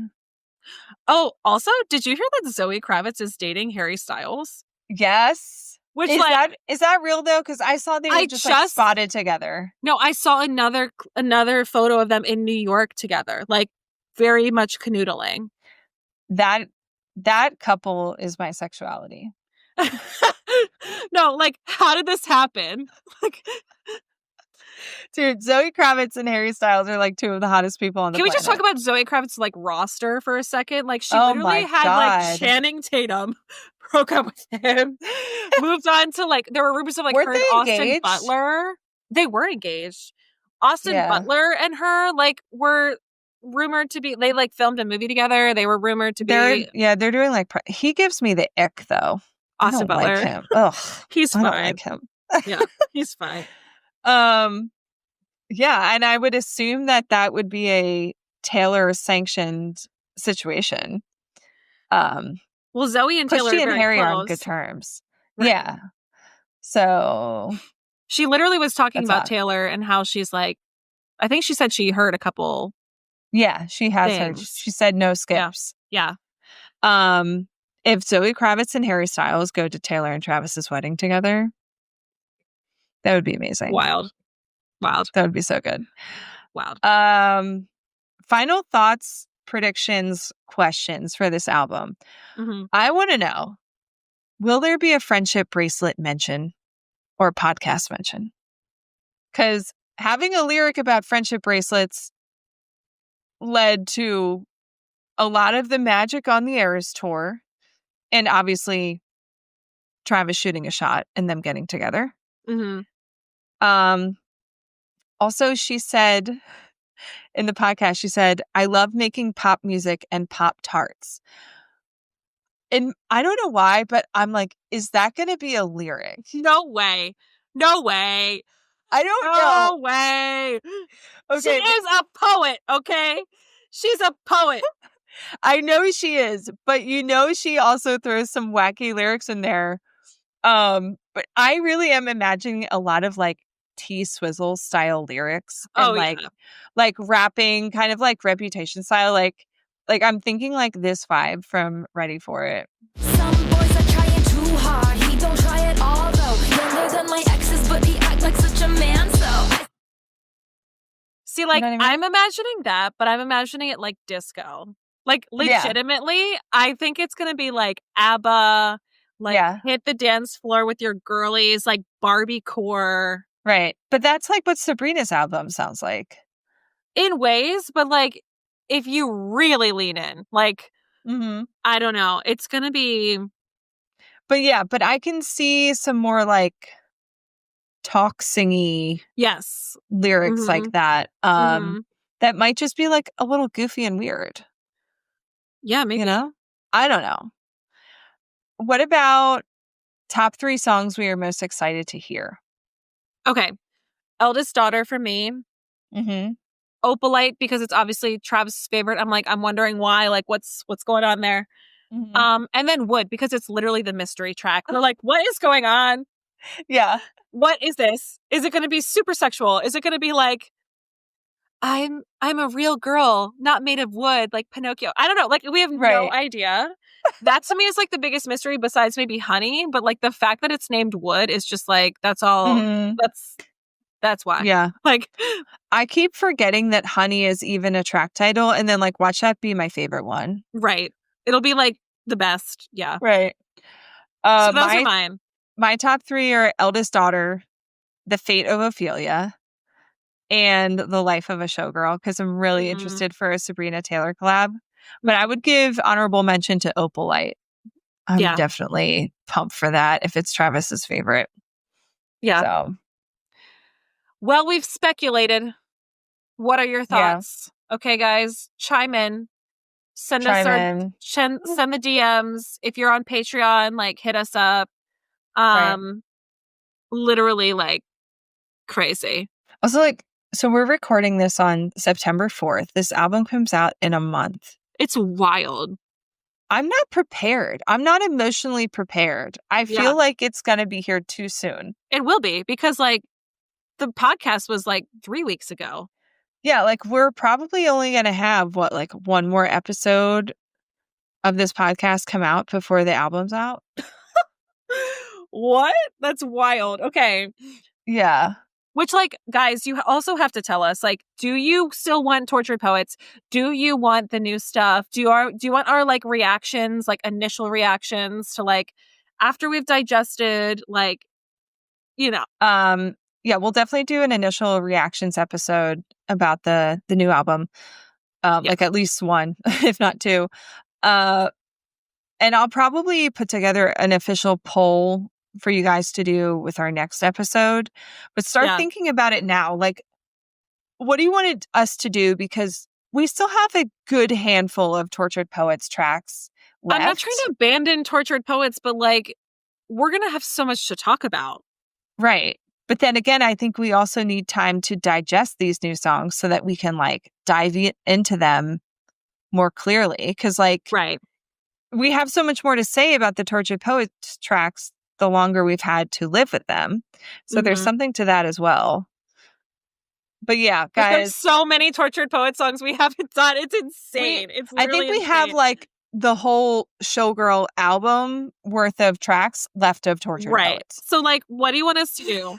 Oh, also, did you hear that Zoe Kravitz is dating Harry Styles? Yes. Which is that real though? Because I saw they were just like spotted together. No, I saw another photo of them in New York together, like very much canoodling. That couple is my sexuality. No, like, how did this happen? Like, dude, Zoe Kravitz and Harry Styles are like two of the hottest people on the planet. Can we just talk about Zoe Kravitz's like roster for a second? Like, she literally had God. like Channing Tatum broke up with him, moved on to like there were rumors of like Weren't her and they Austin engaged? Butler. They were engaged. Austin Butler and her like were rumored to be. They like filmed a movie together. They were rumored to be. They're doing like he gives me the ick though. Austin Butler. Like him. Ugh, he's fine. I don't like him. Yeah, he's fine. Yeah, and I would assume that would be a Taylor sanctioned situation. Well, Zoe and Taylor she and are very Harry close. are on good terms. Right. Yeah. So she literally was talking about Taylor and how she's like, I think she said she heard a couple. Yeah, she has heard. She said no skips. Yeah. If Zoe Kravitz and Harry Styles go to Taylor and Travis's wedding together, that would be amazing. Wild. That would be so good. Wild. Final thoughts, predictions, questions for this album. Mm-hmm. I want to know, will there be a friendship bracelet mention or podcast mention? Because having a lyric about friendship bracelets led to a lot of the magic on the Eras tour, and obviously Travis shooting a shot and them getting together. Mm-hmm. Also, she said in the podcast, she said, I love making pop music and pop tarts. And I don't know why, but I'm like, is that going to be a lyric? No way. I don't know. No way. Okay. She is a poet, okay? She's a poet. I know she is, but you know she also throws some wacky lyrics in there. But I really am imagining a lot of like T-Swizzle style lyrics and like rapping, kind of like Reputation style, like I'm thinking like this vibe from Ready for It. Some boys are trying too hard. He don't try at all though. Younger than my exes, but he act like such a man. So see, like you know what I mean? I'm imagining that, but I'm imagining it like disco. Like legitimately, I think it's gonna be like ABBA, like hit the dance floor with your girlies, like Barbie core. Right. But that's like what Sabrina's album sounds like. In ways, but like if you really lean in, like Mm-hmm. I don't know. It's going to be... But I can see some more like talk singy Yes. lyrics like that. Mhm. That might just be like a little goofy and weird. Yeah, maybe. You know? I don't know. What about top 3 songs we are most excited to hear? Okay. Eldest Daughter for me. Mm-hmm. Opalite, because it's obviously Travis's favorite. I'm wondering why, like what's going on there. Mm-hmm. And then Wood, because it's literally the mystery track. We're like, what is going on? Yeah. What is this? Is it going to be super sexual? Is it going to be like, I'm a real girl, not made of wood, like Pinocchio? I don't know. Like, we have no idea. That to me is like the biggest mystery besides maybe Honey. But like the fact that it's named Wood is just like, that's all. Mm-hmm. That's why. Yeah. Like, I keep forgetting that Honey is even a track title, and then like watch that be my favorite one. Right. It'll be like the best. Yeah. Right. So those are mine. My top 3 are Eldest Daughter, The Fate of Ophelia, and The Life of a Showgirl, because I'm really interested for a Sabrina Taylor collab. But I would give honorable mention to Opalite. I'm definitely pumped for that if it's Travis's favorite. Yeah. So. Well, we've speculated. What are your thoughts? Yeah. Okay, guys, chime in. Send the DMs. If you're on Patreon, like hit us up. Literally like crazy. Also, like, so we're recording this on September 4th. This album comes out in a month. It's wild. I'm not prepared. I'm not emotionally prepared. I feel like it's going to be here too soon. It will be, because like the podcast was like 3 weeks ago. Yeah, like we're probably only going to have like one more episode of this podcast come out before the album's out. What? That's wild. Okay. Yeah. Which, like, guys, you also have to tell us, like, do you still want Tortured Poets? Do you want the new stuff? Do you want our, like, reactions, like, initial reactions to, like, after we've digested, like, you know? Yeah, we'll definitely do an initial reactions episode about the new album. Like, at least one, if not 2. And I'll probably put together an official poll for you guys to do with our next episode. But start thinking about it now. Like, what do you want us to do? Because we still have a good handful of Tortured Poets tracks left. I'm not trying to abandon Tortured Poets, but, like, we're going to have so much to talk about. Right. But then again, I think we also need time to digest these new songs so that we can, like, dive into them more clearly. Because, like, we have so much more to say about the Tortured Poets tracks the longer we've had to live with them. So there's something to that as well. But yeah, guys. There's so many Tortured Poets songs we haven't done. It's insane. I think we have like the whole Showgirl album worth of tracks left of Tortured Poets. So like, what do you want us to do?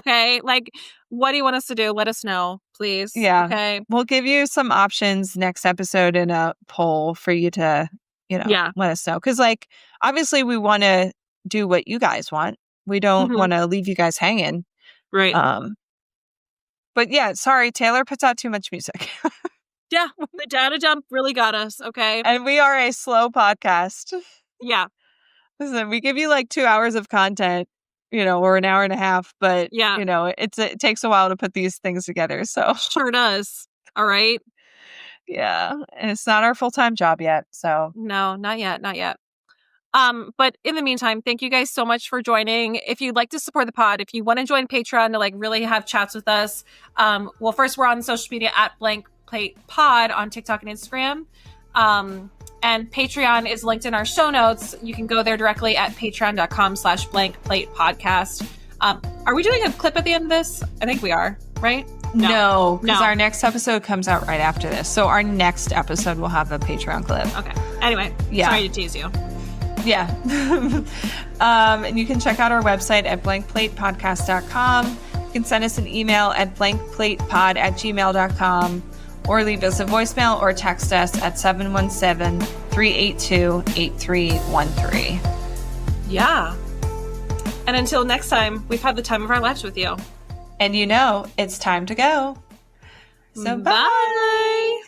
Okay. Like, what do you want us to do? Let us know, please. Yeah. Okay. We'll give you some options next episode in a poll for you to, let us know. Because like, obviously we want to do what you guys want. We don't want to leave you guys hanging. Right. But yeah, sorry, Taylor puts out too much music. Yeah, the data dump really got us, okay? And we are a slow podcast. Yeah. Listen, we give you like 2 hours of content, or an hour and a half, but it takes a while to put these things together. So sure does. All right. Yeah. And it's not our full-time job yet. So no, not yet. But in the meantime, thank you guys so much for joining. If you'd like to support the pod, if you want to join Patreon to like really have chats with us, well, first we're on social media at Blank Plate Pod on TikTok and Instagram. And Patreon is linked in our show notes. You can go there directly at patreon.com/blankplatepodcast. Are we doing a clip at the end of this? I think we are, right? No, because our next episode comes out right after this. So our next episode will have a Patreon clip. Okay. Anyway, sorry to tease you. Yeah. And you can check out our website at blankplatepodcast.com. You can send us an email at blankplatepod@gmail.com or leave us a voicemail or text us at 717-382-8313. Yeah. And until next time, we've had the time of our lives with you. And it's time to go. So bye.